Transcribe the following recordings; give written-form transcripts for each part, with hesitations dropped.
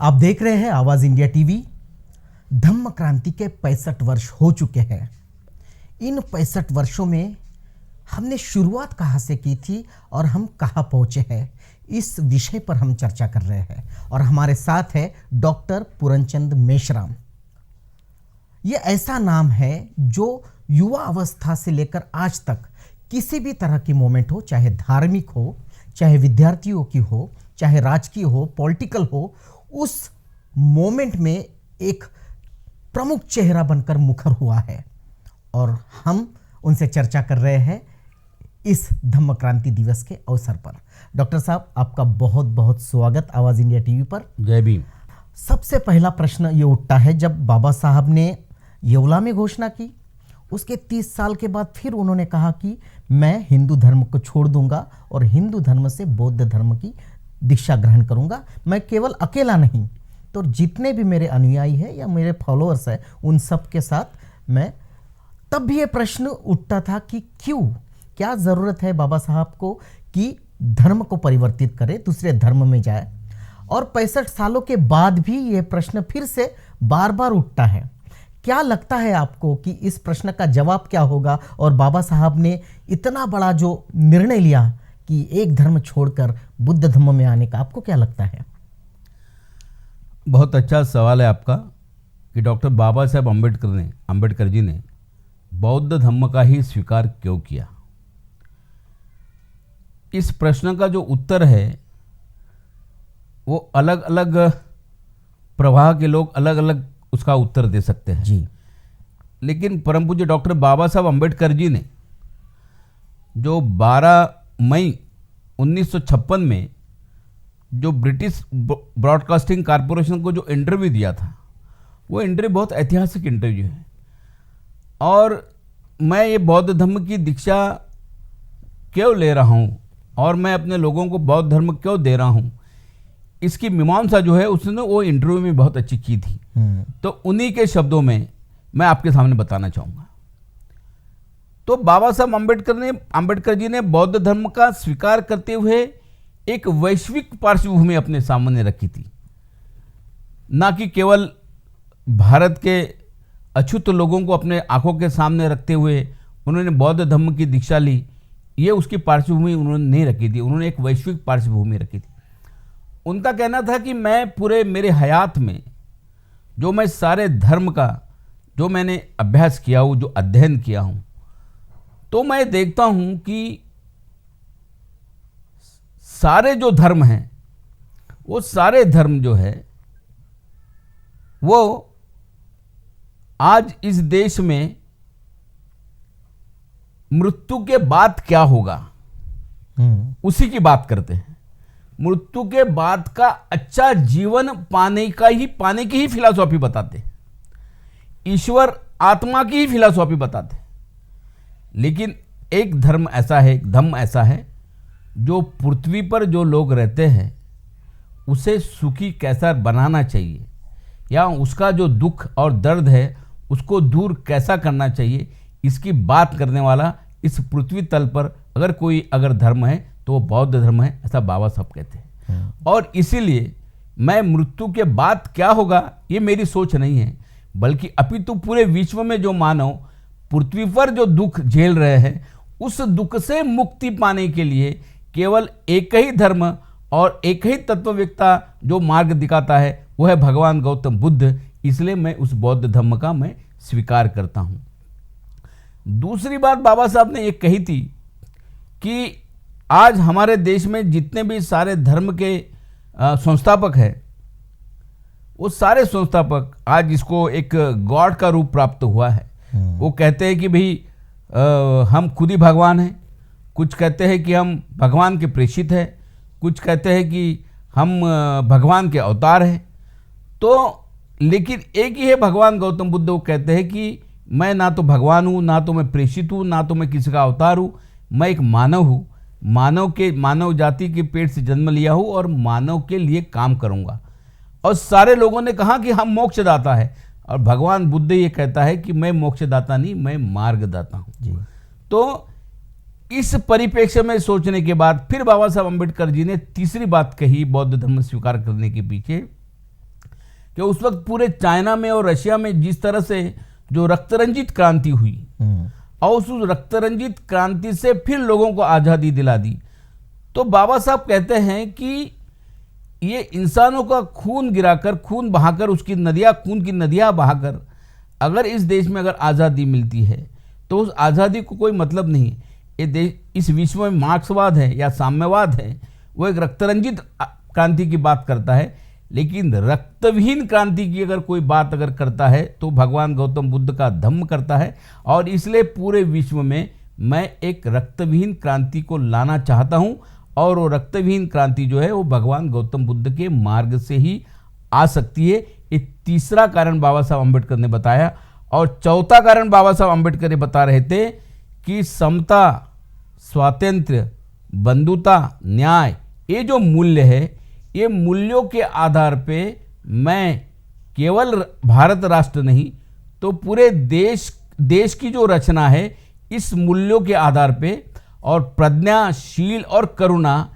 आप देख रहे हैं आवाज इंडिया टीवी। धम्म क्रांति के 65 वर्ष हो चुके हैं। इन 65 वर्षों में हमने शुरुआत कहाँ से की थी और हम कहाँ पहुँचे हैं, इस विषय पर हम चर्चा कर रहे हैं। और हमारे साथ है डॉक्टर पूरनचंद मेश्राम। ये ऐसा नाम है जो युवा अवस्था से लेकर आज तक किसी भी तरह की मोमेंट हो, चाहे धार्मिक हो, चाहे विद्यार्थियों की हो, चाहे राजकीय हो, पॉलिटिकल हो, उस मोमेंट में एक प्रमुख चेहरा बनकर मुखर हुआ है। और हम उनसे चर्चा कर रहे हैं इस धम्म क्रांति दिवस के अवसर पर। डॉक्टर साहब, आपका बहुत बहुत स्वागत आवाज इंडिया टीवी पर। जय भीम। सबसे पहला प्रश्न ये उठता है, जब बाबा साहब ने येवला में घोषणा की, उसके 30 साल के बाद फिर उन्होंने कहा कि मैं हिंदू धर्म को छोड़ दूंगा और हिंदू धर्म से बौद्ध धर्म की दीक्षा ग्रहण करूंगा। मैं केवल अकेला नहीं, तो जितने भी मेरे अनुयायी हैं या मेरे फॉलोअर्स हैं उन सब के साथ मैं। तब भी ये प्रश्न उठता था कि क्यों, क्या ज़रूरत है बाबा साहब को कि धर्म को परिवर्तित करे, दूसरे धर्म में जाए। और 65 सालों के बाद भी ये प्रश्न फिर से बार बार उठता है। क्या लगता है आपको कि इस प्रश्न का जवाब क्या होगा, और बाबा साहब ने इतना बड़ा जो निर्णय लिया कि एक धर्म छोड़कर बुद्ध धर्म में आने का, आपको क्या लगता है? बहुत अच्छा सवाल है आपका कि डॉक्टर बाबा साहब अम्बेडकर जी ने बौद्ध धर्म का ही स्वीकार क्यों किया। इस प्रश्न का जो उत्तर है वो अलग अलग प्रवाह के लोग अलग अलग उसका उत्तर दे सकते हैं जी। लेकिन परम पूज्य डॉक्टर बाबा साहब अम्बेडकर जी ने जो 12 मई 1956 में जो ब्रिटिश ब्रॉडकास्टिंग कॉरपोरेशन को जो इंटरव्यू दिया था, वो इंटरव्यू बहुत ऐतिहासिक इंटरव्यू है। और मैं ये बौद्ध धर्म की दीक्षा क्यों ले रहा हूँ और मैं अपने लोगों को बौद्ध धर्म क्यों दे रहा हूँ, इसकी मीमांसा जो है उसने वो इंटरव्यू में बहुत अच्छी की थी। तो उन्हीं के शब्दों में मैं आपके सामने बताना चाहूँगा। तो बाबा साहब अम्बेडकर जी ने बौद्ध धर्म का स्वीकार करते हुए एक वैश्विक पार्श्वभूमि अपने सामने रखी थी। ना कि केवल भारत के अछूत लोगों को अपने आंखों के सामने रखते हुए उन्होंने बौद्ध धर्म की दीक्षा ली, ये उसकी पार्श्वभूमि उन्होंने नहीं रखी थी, उन्होंने एक वैश्विक पार्श्वभूमि रखी थी। उनका कहना था कि मैं पूरे मेरे हयात में जो मैं सारे धर्म का जो मैंने अभ्यास किया हूँ, जो अध्ययन किया हूँ, तो मैं देखता हूँ कि सारे जो धर्म हैं, वो सारे धर्म जो है वो आज इस देश में मृत्यु के बाद क्या होगा उसी की बात करते हैं। मृत्यु के बाद का अच्छा जीवन पाने की ही फिलॉसफी बताते हैं, ईश्वर आत्मा की ही फिलॉसफी बताते हैं। लेकिन एक धर्म ऐसा है जो पृथ्वी पर जो लोग रहते हैं उसे सुखी कैसा बनाना चाहिए, या उसका जो दुख और दर्द है उसको दूर कैसा करना चाहिए, इसकी बात करने वाला इस पृथ्वी तल पर अगर धर्म है तो वो बौद्ध धर्म है, ऐसा बाबा साहब कहते हैं। और इसीलिए मैं मृत्यु के बाद क्या होगा ये मेरी सोच नहीं है, बल्कि अपितु पूरे विश्व में जो मानव पृथ्वी पर जो दुख झेल रहे हैं उस दुख से मुक्ति पाने के लिए केवल एक ही धर्म और एक ही तत्ववेत्ता जो मार्ग दिखाता है वो है भगवान गौतम बुद्ध। इसलिए मैं उस बौद्ध धर्म का मैं स्वीकार करता हूँ। दूसरी बात बाबा साहब ने ये कही थी कि आज हमारे देश में जितने भी सारे धर्म के संस्थापक हैं, वो सारे संस्थापक आज इसको एक गॉड का रूप प्राप्त हुआ है। वो कहते हैं कि भाई हम खुद ही भगवान हैं, कुछ कहते हैं कि हम भगवान के प्रेषित हैं, कुछ कहते हैं कि हम भगवान के अवतार हैं। तो लेकिन एक ही है भगवान गौतम बुद्ध, वो कहते हैं कि मैं ना तो भगवान हूँ, ना तो मैं प्रेषित हूँ, ना तो मैं किसी का अवतार हूँ, मैं एक मानव हूँ, मानव जाति के पेट से जन्म लिया हूँ और मानव के लिए काम करूँगा। और सारे लोगों ने कहा कि हम मोक्षदाता है, और भगवान बुद्ध ये कहता है कि मैं मोक्षदाता नहीं, मैं मार्गदाता हूँ। तो इस परिप्रेक्ष्य में सोचने के बाद फिर बाबा साहब अम्बेडकर जी ने तीसरी बात कही बौद्ध धर्म स्वीकार करने के पीछे, कि उस वक्त पूरे चाइना में और रशिया में जिस तरह से जो रक्तरंजित क्रांति हुई और उस रक्तरंजित क्रांति से फिर लोगों को आज़ादी दिला दी। तो बाबा साहब कहते हैं कि ये इंसानों का खून गिराकर, खून बहाकर, उसकी नदियाँ, खून की नदियाँ बहाकर अगर इस देश में अगर आज़ादी मिलती है तो उस आज़ादी को कोई मतलब नहीं। ये देश, इस विश्व में मार्क्सवाद है या साम्यवाद है, वो एक रक्तरंजित क्रांति की बात करता है, लेकिन रक्तविहीन क्रांति की अगर कोई बात अगर करता है तो भगवान गौतम बुद्ध का धम्म करता है। और इसलिए पूरे विश्व में मैं एक रक्तविहीन क्रांति को लाना चाहता हूँ, और वो रक्तविहीन क्रांति जो है वो भगवान गौतम बुद्ध के मार्ग से ही आ सकती है। ये तीसरा कारण बाबा साहब अम्बेडकर ने बताया। और चौथा कारण बाबा साहब अम्बेडकर ये बता रहे थे कि समता, स्वातंत्र्य, बंधुता, न्याय, ये जो मूल्य है, ये मूल्यों के आधार पे मैं केवल भारत राष्ट्र नहीं तो पूरे देश की जो रचना है इस मूल्यों के आधार पे, और प्रज्ञा, शील और करुणा,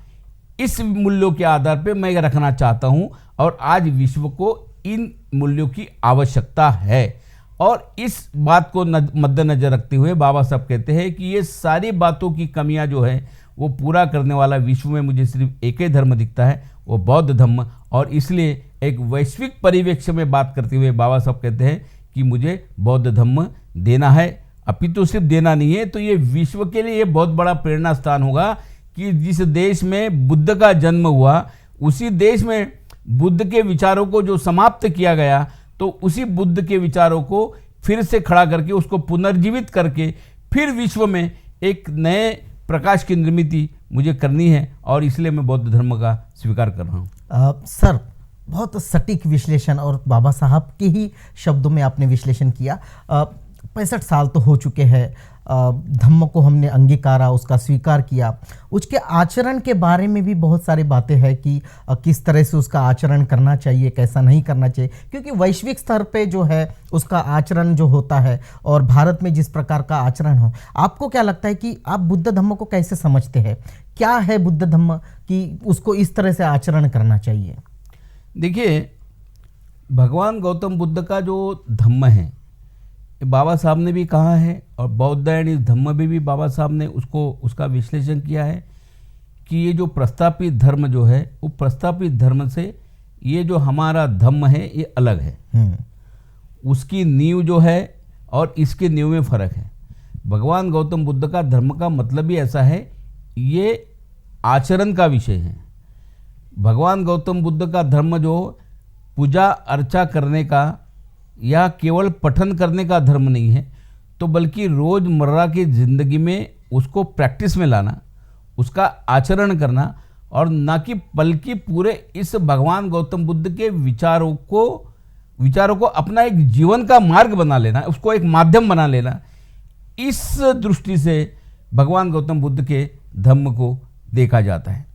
इस मूल्यों के आधार पे मैं रखना चाहता हूं। और आज विश्व को इन मूल्यों की आवश्यकता है। और इस बात को मद्देनजर रखते हुए बाबा साहब कहते हैं कि ये सारी बातों की कमियां जो है वो पूरा करने वाला विश्व में मुझे सिर्फ एक ही धर्म दिखता है, वो बौद्ध धर्म। और इसलिए एक वैश्विक परिवेक्ष्य में बात करते हुए बाबा साहब कहते हैं कि मुझे बौद्ध धर्म देना है। अपितु सिर्फ देना नहीं है, तो ये विश्व के लिए ये बहुत बड़ा प्रेरणा स्थान होगा कि जिस देश में बुद्ध का जन्म हुआ, उसी देश में बुद्ध के विचारों को जो समाप्त किया गया, तो उसी बुद्ध के विचारों को फिर से खड़ा करके, उसको पुनर्जीवित करके फिर विश्व में एक नए प्रकाश की निर्मिति मुझे करनी है। और इसलिए मैं बौद्ध धर्म का स्वीकार कर रहा हूँ। सर, बहुत सटीक विश्लेषण और बाबा साहब के ही शब्दों में आपने विश्लेषण किया। 65 साल तो हो चुके हैं, धम्म को हमने अंगीकारा, उसका स्वीकार किया। उसके आचरण के बारे में भी बहुत सारी बातें हैं कि किस तरह से उसका आचरण करना चाहिए, कैसा नहीं करना चाहिए, क्योंकि वैश्विक स्तर पे जो है उसका आचरण जो होता है और भारत में जिस प्रकार का आचरण हो, आपको क्या लगता है कि आप बुद्ध धम्म को कैसे समझते हैं? क्या है बुद्ध धम्म कि उसको इस तरह से आचरण करना चाहिए? देखिए, भगवान गौतम बुद्ध का जो धम्म है, बाबा साहब ने भी कहा है, और बौद्ध एंड इस धम्म में भी बाबा साहब ने उसका विश्लेषण किया है कि ये जो प्रस्तापित धर्म जो है, वो प्रस्तापित धर्म से ये जो हमारा धम्म है ये अलग है। उसकी नींव जो है और इसके नींव में फर्क है। भगवान गौतम बुद्ध का धर्म का मतलब ही ऐसा है, ये आचरण का विषय है। भगवान गौतम बुद्ध का धर्म जो पूजा अर्चा करने का या केवल पठन करने का धर्म नहीं है, तो बल्कि रोज़मर्रा की ज़िंदगी में उसको प्रैक्टिस में लाना, उसका आचरण करना, और ना कि बल्कि पूरे इस भगवान गौतम बुद्ध के विचारों को अपना एक जीवन का मार्ग बना लेना, उसको एक माध्यम बना लेना। इस दृष्टि से भगवान गौतम बुद्ध के धम्म को देखा जाता है।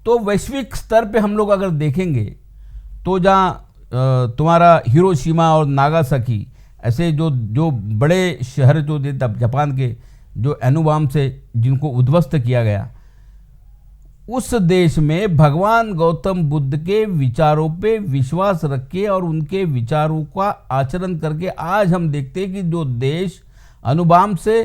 तो वैश्विक स्तर पे हम लोग अगर देखेंगे तो जहाँ तुम्हारा हिरोशिमा और नागासाकी ऐसे जो बड़े शहर जो जापान के जो अणुबम से जिनको उद्ध्वस्त किया गया, उस देश में भगवान गौतम बुद्ध के विचारों पे विश्वास रख के और उनके विचारों का आचरण करके आज हम देखते हैं कि जो देश अणुबम से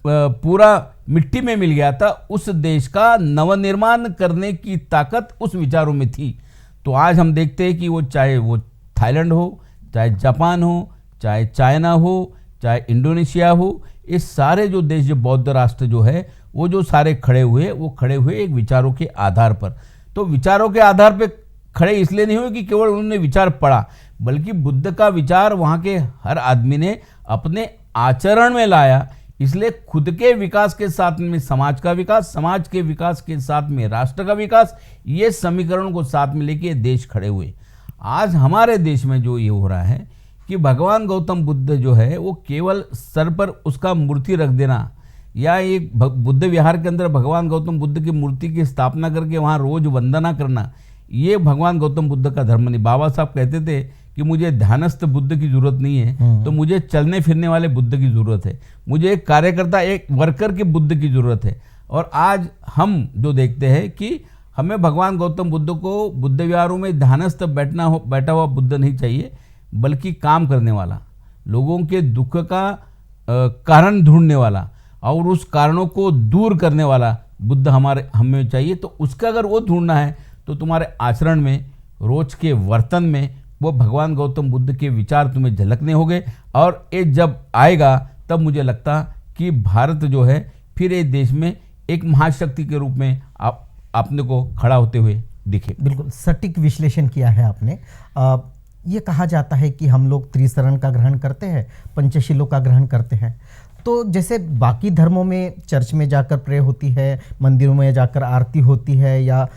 पूरा मिट्टी में मिल गया था, उस देश का नवनिर्माण करने की ताकत उस विचारों में थी। तो आज हम देखते हैं कि वो चाहे वो थाईलैंड हो, चाहे जापान हो, चाहे चाइना हो, चाहे इंडोनेशिया हो, ये सारे जो देश जो बौद्ध राष्ट्र जो है वो जो सारे खड़े हुए एक विचारों के आधार पर। तो विचारों के आधार पर खड़े इसलिए नहीं हुए कि केवल उन्होंने विचार पढ़ा, बल्कि बुद्ध का विचार वहाँ के हर आदमी ने अपने आचरण में लाया। इसलिए खुद के विकास के साथ में समाज का विकास, समाज के विकास के साथ में राष्ट्र का विकास, ये समीकरणों को साथ में लेके देश खड़े हुए। आज हमारे देश में जो ये हो रहा है कि भगवान गौतम बुद्ध जो है वो केवल सर पर उसका मूर्ति रख देना या एक बुद्ध विहार के अंदर भगवान गौतम बुद्ध की मूर्ति की स्थापना करके वहाँ रोज वंदना करना, ये भगवान गौतम बुद्ध का धर्म नहीं। बाबा साहब कहते थे कि मुझे ध्यानस्थ बुद्ध की जरूरत नहीं है, तो मुझे चलने फिरने वाले बुद्ध की जरूरत है, मुझे एक कार्यकर्ता, एक वर्कर के बुद्ध की जरूरत है। और आज हम जो देखते हैं कि हमें भगवान गौतम बुद्ध को बुद्ध विहारों में ध्यानस्थ बैठा हुआ बुद्ध नहीं चाहिए, बल्कि काम करने वाला, लोगों के दुख का कारण ढूंढने वाला और उस कारणों को दूर करने वाला बुद्ध हमें चाहिए। तो उसका अगर वो ढूंढना है तो तुम्हारे आचरण में, रोज के वर्तन में वो भगवान गौतम बुद्ध के विचार तुम्हें झलकने होंगे। और ये जब आएगा तब मुझे लगता कि भारत जो है फिर ये देश में एक महाशक्ति के रूप में आपने को खड़ा होते हुए दिखे। बिल्कुल सटीक विश्लेषण किया है आपने। ये कहा जाता है कि हम लोग त्रिशरण का ग्रहण करते हैं, पंचशीलों का ग्रहण करते हैं। तो जैसे बाकी धर्मों में चर्च में जाकर प्रे होती है, मंदिरों में जाकर आरती होती है, या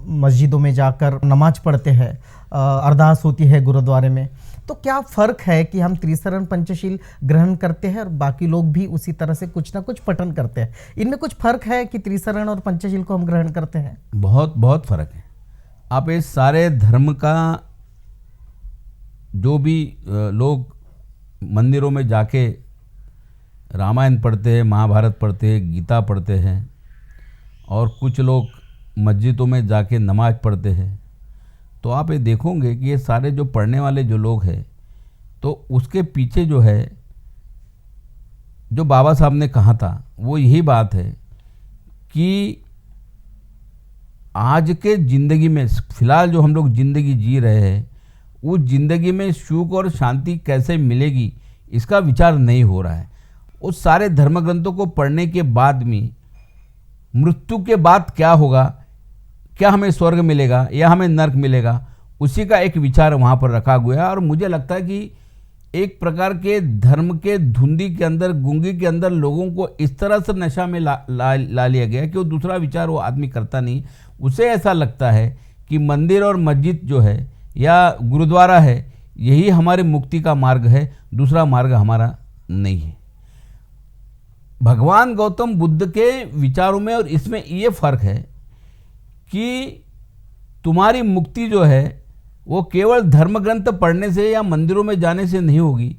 मस्जिदों में जाकर नमाज पढ़ते हैं, अरदास होती है गुरुद्वारे में, तो क्या फ़र्क है कि हम त्रिशरण पंचशील ग्रहण करते हैं और बाकी लोग भी उसी तरह से कुछ ना कुछ पठन करते हैं? इनमें कुछ फ़र्क है कि त्रिशरण और पंचशील को हम ग्रहण करते हैं? बहुत बहुत फ़र्क है। आप इस सारे धर्म का जो भी लोग मंदिरों में जाके रामायण पढ़ते हैं, महाभारत पढ़ते हैं, गीता पढ़ते हैं, और कुछ लोग मस्जिदों में जाके नमाज पढ़ते हैं, तो आप ये देखोगे कि ये सारे जो पढ़ने वाले जो लोग हैं, तो उसके पीछे जो है, जो बाबा साहब ने कहा था वो यही बात है कि आज के ज़िंदगी में फ़िलहाल जो हम लोग ज़िंदगी जी रहे हैं, उस ज़िंदगी में सुख और शांति कैसे मिलेगी इसका विचार नहीं हो रहा है। उस सारे धर्म ग्रंथों को पढ़ने के बाद में मृत्यु के बाद क्या होगा, क्या हमें स्वर्ग मिलेगा या हमें नरक मिलेगा, उसी का एक विचार वहाँ पर रखा गया है। और मुझे लगता है कि एक प्रकार के धर्म के धुंधी के अंदर, गूंगी के अंदर लोगों को इस तरह से नशा में ला लिया गया कि वो दूसरा विचार वो आदमी करता नहीं। उसे ऐसा लगता है कि मंदिर और मस्जिद जो है या गुरुद्वारा है, यही हमारे मुक्ति का मार्ग है, दूसरा मार्ग हमारा नहीं है। भगवान गौतम बुद्ध के विचारों में और इसमें ये फ़र्क है कि तुम्हारी मुक्ति जो है वो केवल धर्म ग्रंथ पढ़ने से या मंदिरों में जाने से नहीं होगी,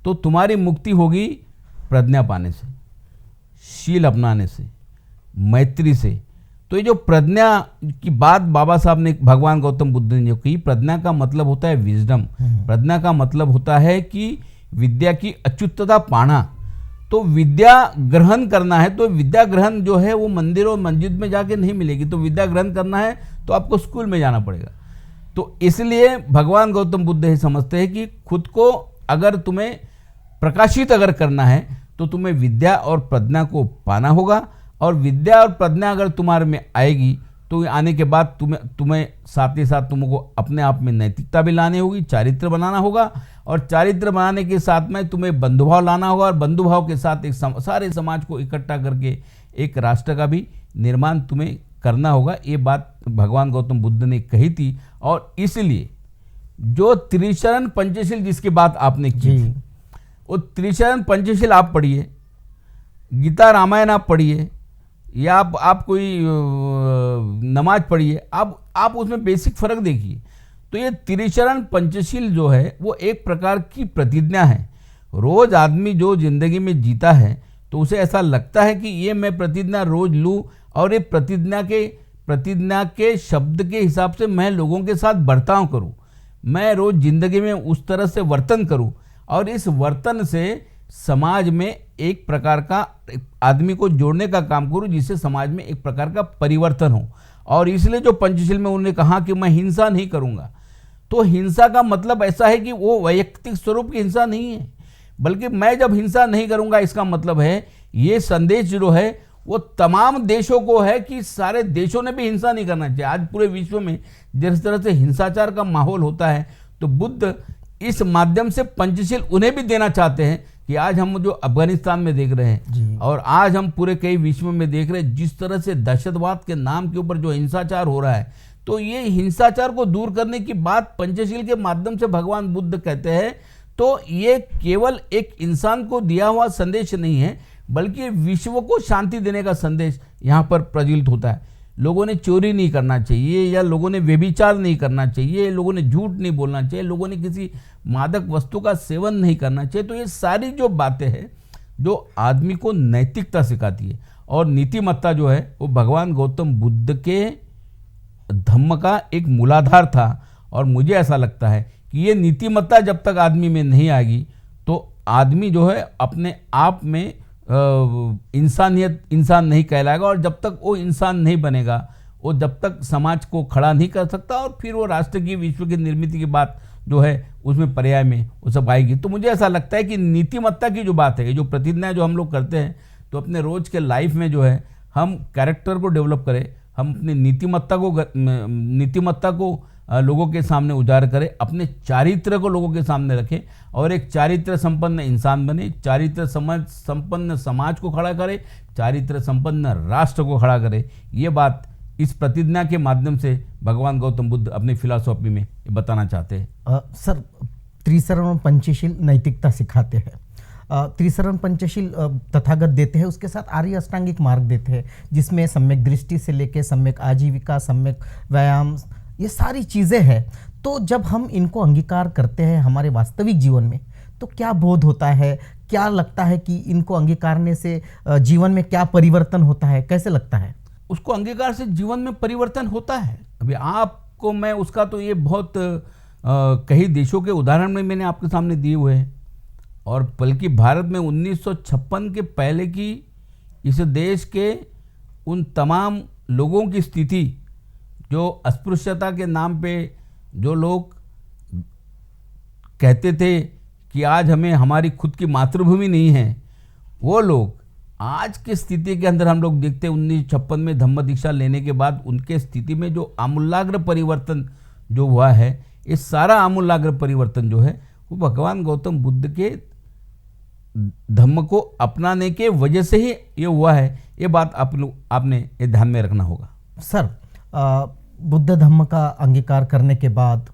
तो तुम्हारी मुक्ति होगी प्रज्ञा पाने से, शील अपनाने से, मैत्री से। तो ये जो प्रज्ञा की बात बाबा साहब ने, भगवान गौतम बुद्ध ने जो कही, प्रज्ञा का मतलब होता है विजडम, प्रज्ञा का मतलब होता है कि विद्या की अच्युतता पाना। तो विद्या ग्रहण करना है तो विद्या ग्रहण जो है वो मंदिर और मस्जिद में जाके नहीं मिलेगी। तो विद्या ग्रहण करना है तो आपको स्कूल में जाना पड़ेगा। तो इसलिए भगवान गौतम बुद्ध ये समझते हैं कि खुद को अगर तुम्हें प्रकाशित अगर करना है तो तुम्हें विद्या और प्रज्ञा को पाना होगा। और विद्या और प्रज्ञा अगर तुम्हारे में आएगी तो आने के बाद तुम्हें साथ ही साथ तुमको अपने आप में नैतिकता भी लानी होगी, चारित्र बनाना होगा, और चारित्र बनाने के साथ में तुम्हें बंधुभाव लाना होगा, और बंधुभाव के साथ एक सारे समाज को इकट्ठा करके एक राष्ट्र का भी निर्माण तुम्हें करना होगा। ये बात भगवान गौतम बुद्ध ने कही थी। और इसलिए जो त्रिशरण पंचशील जिसकी बात आपने की थी, वो त्रिशरण पंचशील आप पढ़िए, गीता रामायण आप पढ़िए, या आप कोई नमाज पढ़िए, आप उसमें बेसिक फ़र्क देखिए। तो ये त्रिशरण पंचशील जो है वो एक प्रकार की प्रतिज्ञा है। रोज आदमी जो जिंदगी में जीता है तो उसे ऐसा लगता है कि ये मैं प्रतिज्ञा रोज लूँ, और ये प्रतिज्ञा के शब्द के हिसाब से मैं लोगों के साथ बर्ताव करूँ, मैं रोज जिंदगी में उस तरह से वर्तन करूँ, और इस वर्तन से समाज में एक प्रकार का आदमी को जोड़ने का काम करूं, जिससे समाज में एक प्रकार का परिवर्तन हो। और इसलिए जो पंचशील में उन्होंने कहा कि मैं हिंसा नहीं करूंगा, तो हिंसा का मतलब ऐसा है कि वो वैयक्तिक स्वरूप की हिंसा नहीं है, बल्कि मैं जब हिंसा नहीं करूंगा इसका मतलब है ये संदेश जो है वो तमाम देशों को है कि सारे देशों ने भी हिंसा नहीं करना चाहिए। आज पूरे विश्व में जिस तरह से हिंसाचार का माहौल होता है, तो बुद्ध इस माध्यम से पंचशील उन्हें भी देना चाहते हैं कि आज हम जो अफगानिस्तान में देख रहे हैं और आज हम पूरे कई विश्व में देख रहे हैं, जिस तरह से दहशतवाद के नाम के ऊपर जो हिंसाचार हो रहा है, तो ये हिंसाचार को दूर करने की बात पंचशील के माध्यम से भगवान बुद्ध कहते हैं। तो ये केवल एक इंसान को दिया हुआ संदेश नहीं है, बल्कि विश्व को शांति देने का संदेश यहाँ पर प्रज्वलित होता है। लोगों ने चोरी नहीं करना चाहिए, या लोगों ने व्यभिचार नहीं करना चाहिए, लोगों ने झूठ नहीं बोलना चाहिए, लोगों ने किसी मादक वस्तु का सेवन नहीं करना चाहिए। तो ये सारी जो बातें हैं जो आदमी को नैतिकता सिखाती है, और नीतिमत्ता जो है वो भगवान गौतम बुद्ध के धम्म का एक मूलाधार था। और मुझे ऐसा लगता है कि ये नीतिमत्ता जब तक आदमी में नहीं आएगी तो आदमी जो है अपने आप में इंसान नहीं कहलाएगा। और जब तक वो इंसान नहीं बनेगा, वो जब तक समाज को खड़ा नहीं कर सकता, और फिर वो राष्ट्र की, विश्व की निर्मित की बात जो है उसमें पर्याय में वो सब आएगी। तो मुझे ऐसा लगता है कि नीतिमत्ता की जो बात है, ये जो प्रतिज्ञा जो हम लोग करते हैं, तो अपने रोज के लाइफ में जो है हम कैरेक्टर को डेवलप करें, हम अपनी नीतिमत्ता को लोगों के सामने उजागर करें, अपने चारित्र को लोगों के सामने रखें और एक चारित्र संपन्न इंसान बने, चारित्र संपन्न समाज को खड़ा करे, चारित्र संपन्न राष्ट्र को खड़ा करे। ये बात इस प्रतिज्ञा के माध्यम से भगवान गौतम बुद्ध अपनी फिलॉसफी में बताना चाहते हैं। सर, त्रिसरण पंचशील नैतिकता सिखाते हैं। त्रिसरण पंचशील तथागत देते हैं, उसके साथ आर्य अष्टांगिक मार्ग देते हैं, जिसमें सम्यक दृष्टि से लेके सम्यक आजीविका, सम्यक व्यायाम, ये सारी चीज़ें हैं। तो जब हम इनको अंगीकार करते हैं हमारे वास्तविक जीवन में, तो क्या बोध होता है, क्या लगता है कि इनको अंगीकारने से जीवन में क्या परिवर्तन होता है, कैसे लगता है? उसको अंगीकार से जीवन में परिवर्तन होता है। अभी आपको मैं उसका तो ये बहुत कई देशों के उदाहरण में मैंने आपके सामने दिए हुए हैं, और बल्कि भारत में 1956 के पहले की इस देश के उन तमाम लोगों की स्थिति जो अस्पृश्यता के नाम पे जो लोग कहते थे कि आज हमें हमारी खुद की मातृभूमि नहीं है, वो लोग आज की स्थिति के अंदर हम लोग देखते हैं 1956 में धम्म दीक्षा लेने के बाद उनके स्थिति में जो आमूलाग्र परिवर्तन जो हुआ है, ये सारा आमूलाग्र परिवर्तन जो है वो भगवान गौतम बुद्ध के धम्म को अपनाने के वजह से ही ये हुआ है। ये बात आपने ये ध्यान में रखना होगा। सर, बुद्ध धम्म का अंगीकार करने के बाद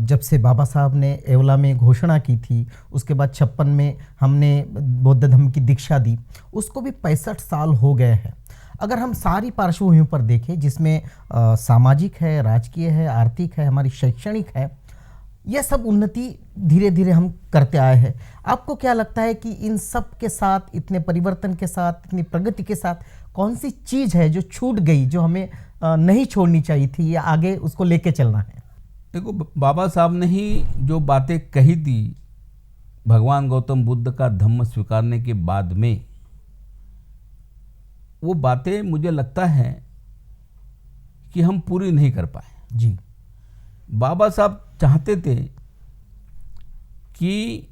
जब से बाबा साहब ने एवला में घोषणा की थी, उसके बाद 56 में हमने बौद्ध धम्म की दीक्षा दी, उसको भी 65 साल हो गए हैं। अगर हम सारी पार्श्वभूमि पर देखें, जिसमें सामाजिक है, राजकीय है, आर्थिक है, हमारी शैक्षणिक है, यह सब उन्नति धीरे धीरे हम करते आए हैं। आपको क्या लगता है कि इन सब के साथ, इतने परिवर्तन के साथ, इतनी प्रगति के साथ, कौन सी चीज़ है जो छूट गई, जो हमें नहीं छोड़नी चाहिए थी या आगे उसको लेके चलना है? देखो, बाबा साहब ने ही जो बातें कही थी भगवान गौतम बुद्ध का धम्म स्वीकारने के बाद में, वो बातें मुझे लगता है कि हम पूरी नहीं कर पाए। जी, बाबा साहब चाहते थे कि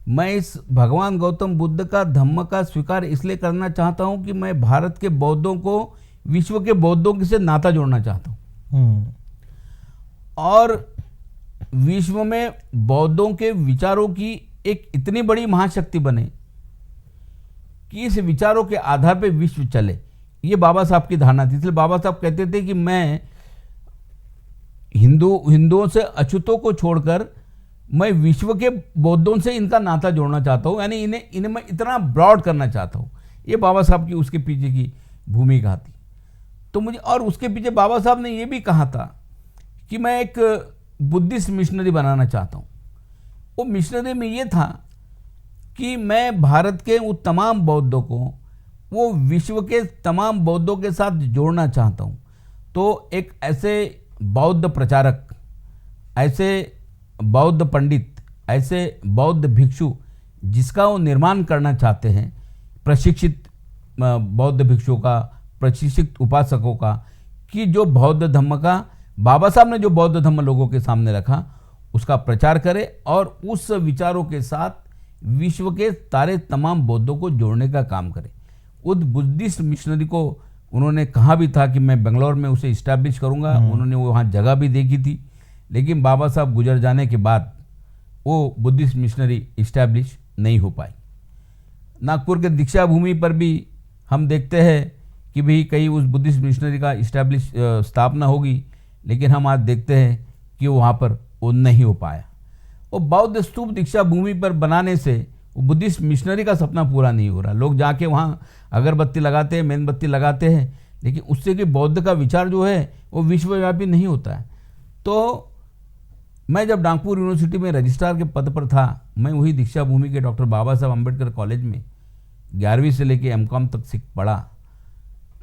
मैं इस भगवान गौतम बुद्ध का धम्म का स्वीकार इसलिए करना चाहता हूं कि मैं भारत के बौद्धों को विश्व के बौद्धों से नाता जोड़ना चाहता हूं, और विश्व में बौद्धों के विचारों की एक इतनी बड़ी महाशक्ति बने कि इस विचारों के आधार पर विश्व चले। ये बाबा साहब की धारणा थी। इसलिए बाबा साहब कहते थे कि मैं हिंदुओं से अछूतों को छोड़कर मैं विश्व के बौद्धों से इनका नाता जोड़ना चाहता हूँ, यानी इन्हें मैं इतना ब्रॉड करना चाहता हूँ। ये बाबा साहब की उसके पीछे की भूमिका थी। तो मुझे, और उसके पीछे बाबा साहब ने ये भी कहा था कि मैं एक बुद्धिस्ट मिशनरी बनाना चाहता हूँ। वो मिशनरी में ये था कि मैं भारत के उन तमाम बौद्धों को वो विश्व के तमाम बौद्धों के साथ जोड़ना चाहता हूँ। तो एक ऐसे बौद्ध प्रचारक, ऐसे बौद्ध पंडित, ऐसे बौद्ध भिक्षु जिसका वो निर्माण करना चाहते हैं, प्रशिक्षित बौद्ध भिक्षुओं का, प्रशिक्षित उपासकों का, कि जो बौद्ध धम्म का बाबा साहब ने जो बौद्ध धम्म लोगों के सामने रखा उसका प्रचार करे और उस विचारों के साथ विश्व के सारे तमाम बौद्धों को जोड़ने का काम करे। उस बुद्धिस्ट मिशनरी को उन्होंने कहा भी था कि मैं बेंगलोर में उसे इस्टेब्लिश करूंगा। उन्होंने वो वहाँ जगह भी देखी थी, लेकिन बाबा साहब गुजर जाने के बाद वो बुद्धिस्ट मिशनरी इस्टेब्लिश नहीं हो पाई। नागपुर के दीक्षा भूमि पर भी हम देखते हैं कि भाई कहीं उस बुद्धिस्ट मिशनरी का इस्टेब्लिश स्थापना होगी, लेकिन हम आज देखते हैं कि वहाँ पर वो नहीं हो पाया। वो बौद्ध स्तूप दीक्षा भूमि पर बनाने से वो बुद्धिस्ट मिशनरी का सपना पूरा नहीं हो रहा। लोग जाके वहाँ अगरबत्ती लगाते हैं, मेणबत्ती लगाते हैं, लेकिन उससे कि बौद्ध का विचार जो है वो विश्वव्यापी नहीं होता है। तो मैं जब नागपुर यूनिवर्सिटी में रजिस्ट्रार के पद पर था, मैं वही दीक्षा भूमि के डॉक्टर बाबा साहब अम्बेडकर कॉलेज में 11वीं से लेके M.Com तक पढ़ा।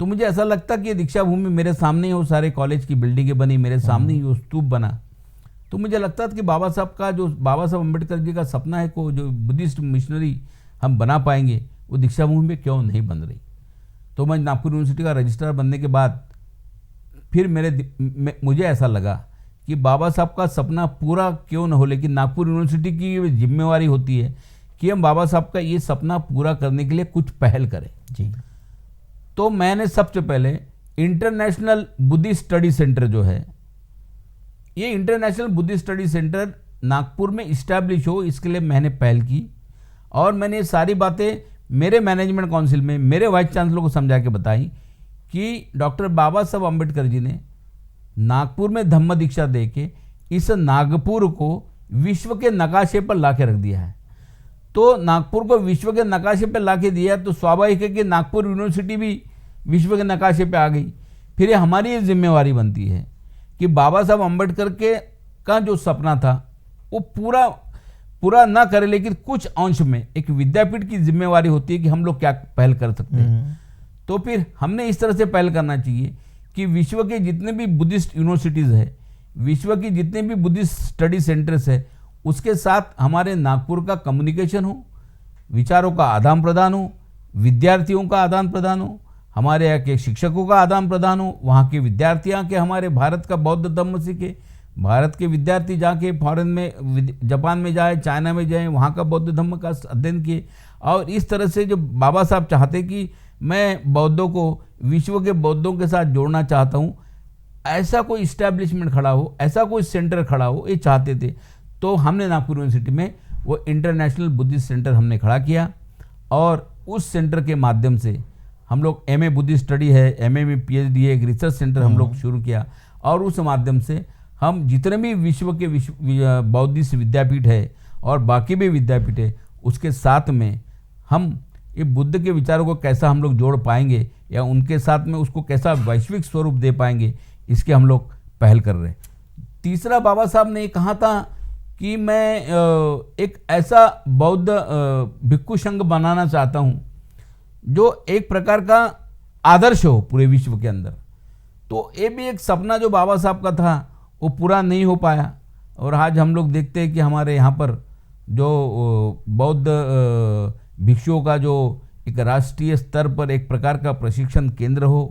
तो मुझे ऐसा लगता कि ये दीक्षा भूमि मेरे सामने ही वो सारे कॉलेज की बिल्डिंगें बनी, मेरे सामने ही वो स्तूप बना। तो मुझे लगता था कि बाबा साहब अम्बेडकर जी का सपना है को जो बुद्धिस्ट मिशनरी हम बना पाएंगे, वो दीक्षा भूमि में क्यों नहीं बन रही। तो मैं नागपुर यूनिवर्सिटी का रजिस्ट्रार बनने के बाद फिर मुझे ऐसा लगा कि बाबा साहब का सपना पूरा क्यों न हो, लेकिन नागपुर यूनिवर्सिटी की जिम्मेवारी होती है कि हम बाबा साहब का ये सपना पूरा करने के लिए कुछ पहल करें जी। तो मैंने सबसे पहले इंटरनेशनल बुद्धिस्ट स्टडी सेंटर जो है, ये international Buddhist study centre Nagpur में इस्टेब्लिश हो, इसके लिए मैंने पहल की। और मैंने ये सारी बातें मेरे मैनेजमेंट काउंसिल में मेरे वाइस चांसलर को समझा के बताई कि डॉक्टर बाबा साहब अम्बेडकर जी ने नागपुर में धम्म दीक्षा दे के इस नागपुर को विश्व के नकाशे पर ला के रख दिया है। तो नागपुर को विश्व के नकाशे पर ला के दिया तो स्वाभाविक है कि नागपुर यूनिवर्सिटी भी विश्व के नकाशे पर आ गई। फिर ये हमारी ये जिम्मेवारी बनती है कि बाबा साहब अम्बेडकर का जो सपना था वो पूरा ना करे, लेकिन कुछ अंश में एक विद्यापीठ की जिम्मेवारी होती है कि हम लोग क्या पहल कर सकते हैं। तो फिर हमने इस तरह से पहल करना चाहिए कि विश्व के जितने भी बुद्धिस्ट यूनिवर्सिटीज़ है, विश्व की जितने भी बुद्धिस्ट स्टडी सेंटर्स है, उसके साथ हमारे नागपुर का कम्युनिकेशन हो, विचारों का आदान प्रदान हो, विद्यार्थियों का आदान प्रदान हो, हमारे यहाँ के शिक्षकों का आदान प्रदान हो, वहाँ के विद्यार्थी आके हमारे भारत का बौद्ध धम्म सीखे, भारत के विद्यार्थी जाके फॉरेन में जापान में जाए, चाइना में जाए, वहाँ का बौद्ध धम्म का अध्ययन किए। और इस तरह से जो बाबा साहब चाहते कि मैं बौद्धों को विश्व के बौद्धों के साथ जोड़ना चाहता हूँ, ऐसा कोई इस्टेब्लिशमेंट खड़ा हो, ऐसा कोई सेंटर खड़ा हो, ये चाहते थे। तो हमने नागपुर यूनिवर्सिटी में वो इंटरनेशनल बुद्धिस्ट सेंटर हमने खड़ा किया और उस सेंटर के माध्यम से हम लोग एमए बुद्धिस्ट स्टडी है, एमए में पीएचडी है, एक रिसर्च सेंटर हम लोग शुरू किया। और उस माध्यम से हम जितने भी विश्व के बौद्धिस्ट विद्यापीठ है और बाकी भी विद्यापीठ है, उसके साथ में हम ये बुद्ध के विचारों को कैसा हम लोग जोड़ पाएंगे या उनके साथ में उसको कैसा वैश्विक स्वरूप दे पाएंगे, इसके हम लोग पहल कर रहे हैं। तीसरा, बाबा साहब ने कहा था कि मैं एक ऐसा बौद्ध भिक्खु संघ बनाना चाहता हूँ जो एक प्रकार का आदर्श हो पूरे विश्व के अंदर। तो ये भी एक सपना जो बाबा साहब का था वो पूरा नहीं हो पाया। और आज हम लोग देखते हैं कि हमारे यहाँ पर जो बौद्ध भिक्षुओं का जो एक राष्ट्रीय स्तर पर एक प्रकार का प्रशिक्षण केंद्र हो,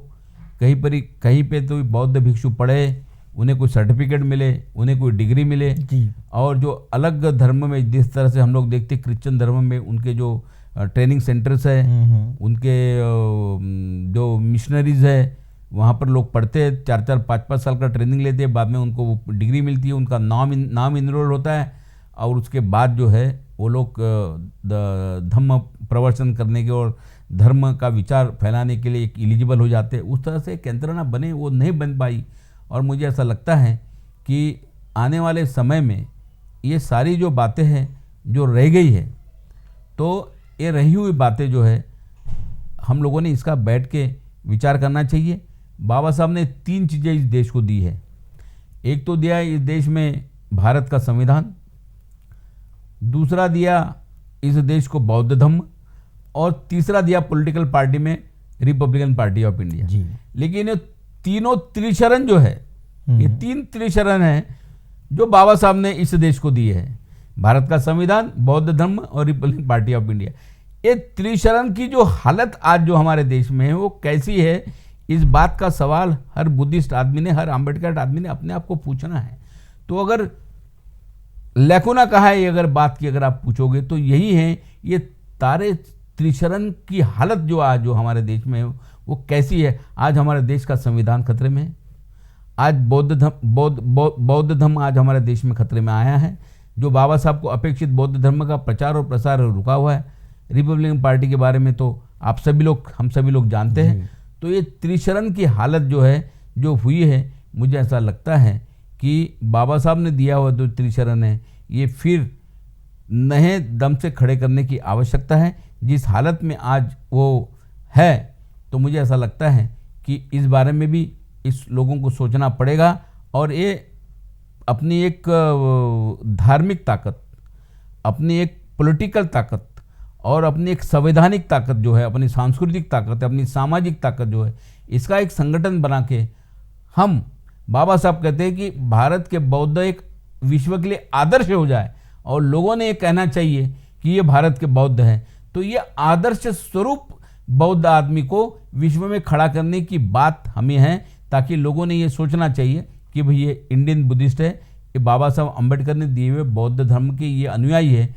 कहीं पे तो बौद्ध भिक्षु पढ़े, उन्हें कोई सर्टिफिकेट मिले, उन्हें कोई डिग्री मिले जी। और जो अलग धर्म में जिस तरह से हम लोग देखते क्रिश्चियन धर्म में उनके जो ट्रेनिंग सेंटर्स है, उनके जो मिशनरीज है, वहाँ पर लोग पढ़ते हैं, 4-4, 5-5 साल का ट्रेनिंग लेते हैं, बाद में उनको वो डिग्री मिलती है, उनका नाम इनरोल होता है और उसके बाद जो है वो लोग धम्म प्रवर्तन करने के और धर्म का विचार फैलाने के लिए एक एलिजिबल हो जाते हैं। उस तरह से एक यंत्रणा बने, वो नहीं बन पाई। और मुझे ऐसा लगता है कि आने वाले समय में ये सारी जो बातें हैं जो रह गई है, तो ये रही हुई बातें जो है हम लोगों ने इसका बैठ के विचार करना चाहिए। बाबा साहब ने 3 चीज़ें इस देश को दी है। एक तो दिया इस देश में भारत का संविधान, दूसरा दिया इस देश को बौद्ध धम्म, और तीसरा दिया पॉलिटिकल पार्टी में रिपब्लिकन पार्टी ऑफ इंडिया जी। लेकिन ये तीनों त्रिशरण जो है, ये 3 त्रिशरण है जो बाबा साहब ने इस देश को दिए हैं, भारत का संविधान, बौद्ध धर्म और रिपब्लिकन पार्टी ऑफ इंडिया। ये त्रिशरण की जो हालत आज जो हमारे देश में है वो कैसी है, इस बात का सवाल हर बुद्धिस्ट आदमी ने, हर अम्बेडकर आदमी ने अपने आप को पूछना है। तो अगर लेखुना कहा है, अगर बात की अगर आप पूछोगे तो यही है, ये तारे त्रिशरण की हालत जो आज जो हमारे देश में है वो कैसी है। आज हमारे देश का संविधान खतरे में है, आज बौद्ध धर्म आज हमारे देश में खतरे में आया है। जो बाबा साहब को अपेक्षित बौद्ध धर्म का प्रचार और प्रसार रुका हुआ है। रिपब्लिकन पार्टी के बारे में तो आप सभी लोग, हम सभी लोग जानते हैं। तो ये त्रिशरण की हालत जो है, जो हुई है, मुझे ऐसा लगता है कि बाबा साहब ने दिया हुआ जो त्रिशरण है, ये फिर नए दम से खड़े करने की आवश्यकता है। जिस हालत में आज वो है, तो मुझे ऐसा लगता है कि इस बारे में भी इस लोगों को सोचना पड़ेगा। और ये अपनी एक धार्मिक ताकत, अपनी एक पॉलिटिकल ताकत और अपनी एक संवैधानिक ताकत जो है, अपनी सांस्कृतिक ताकत है, अपनी सामाजिक ताकत जो है, इसका एक संगठन बना के हम, बाबा साहब कहते हैं कि भारत के बौद्ध एक विश्व के लिए आदर्श हो जाए और लोगों ने ये कहना चाहिए कि ये भारत के बौद्ध हैं, तो ये आदर्श स्वरूप बौद्ध आदमी को विश्व में खड़ा करने की बात हमें है, ताकि लोगों ने ये सोचना चाहिए कि भाई ये इंडियन बुद्धिस्ट है, ये बाबा साहब अम्बेडकर ने दिए हुए बौद्ध धर्म के ये अनुयायी है।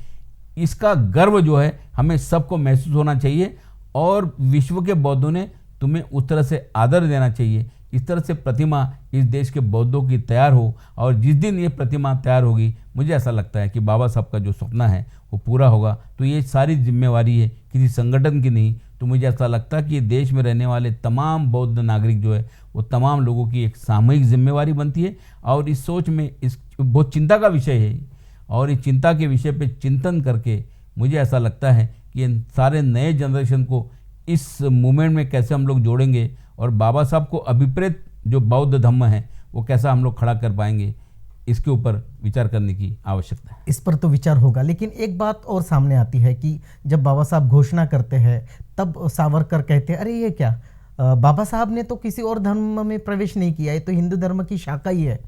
इसका गर्व जो है हमें सबको महसूस होना चाहिए और विश्व के बौद्धों ने तुम्हें उस तरह से आदर देना चाहिए। इस तरह से प्रतिमा इस देश के बौद्धों की तैयार हो, और जिस दिन ये प्रतिमा तैयार होगी मुझे ऐसा लगता है कि बाबा साहब का जो सपना है वो पूरा होगा। तो ये सारी जिम्मेवारी है किसी संगठन की नहीं, तो मुझे ऐसा लगता है कि देश में रहने वाले तमाम बौद्ध नागरिक जो है वो तमाम लोगों की एक सामूहिक जिम्मेवारी बनती है। और इस सोच में इस बहुत चिंता का विषय है, और इस चिंता के विषय पे चिंतन करके मुझे ऐसा लगता है कि इन सारे नए जनरेशन को इस मूवमेंट में कैसे हम लोग जोड़ेंगे और बाबा साहब को अभिप्रेत जो बौद्ध धम्म है वो कैसा हम लोग खड़ा कर पाएंगे, इसके ऊपर विचार करने की आवश्यकता है। इस पर तो विचार होगा, लेकिन एक बात और सामने आती है कि जब बाबा साहब घोषणा करते हैं तब सावरकर कहते हैं अरे ये क्या, बाबा साहब ने तो किसी और धर्म में प्रवेश नहीं किया, ये तो हिंदू धर्म की शाखा ही है।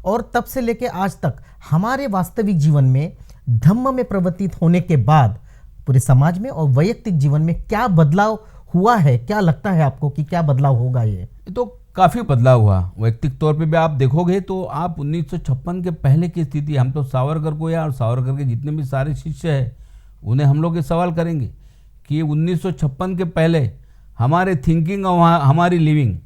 और तब से लेके आज तक हमारे वास्तविक जीवन में धम्म में परिवर्तित होने के बाद पूरे समाज में और वैयक्तिक जीवन में क्या बदलाव हुआ है? क्या लगता है आपको कि क्या बदलाव होगा? ये तो काफ़ी बदलाव हुआ वैयक्तिक तौर पे भी। आप देखोगे तो आप 1956 के पहले की स्थिति, हम तो सावरकर को या और सावरकर के जितने भी सारे शिष्य हैं उन्हें हम लोग ये सवाल करेंगे कि 1956 के पहले हमारे थिंकिंग और हमारी लिविंग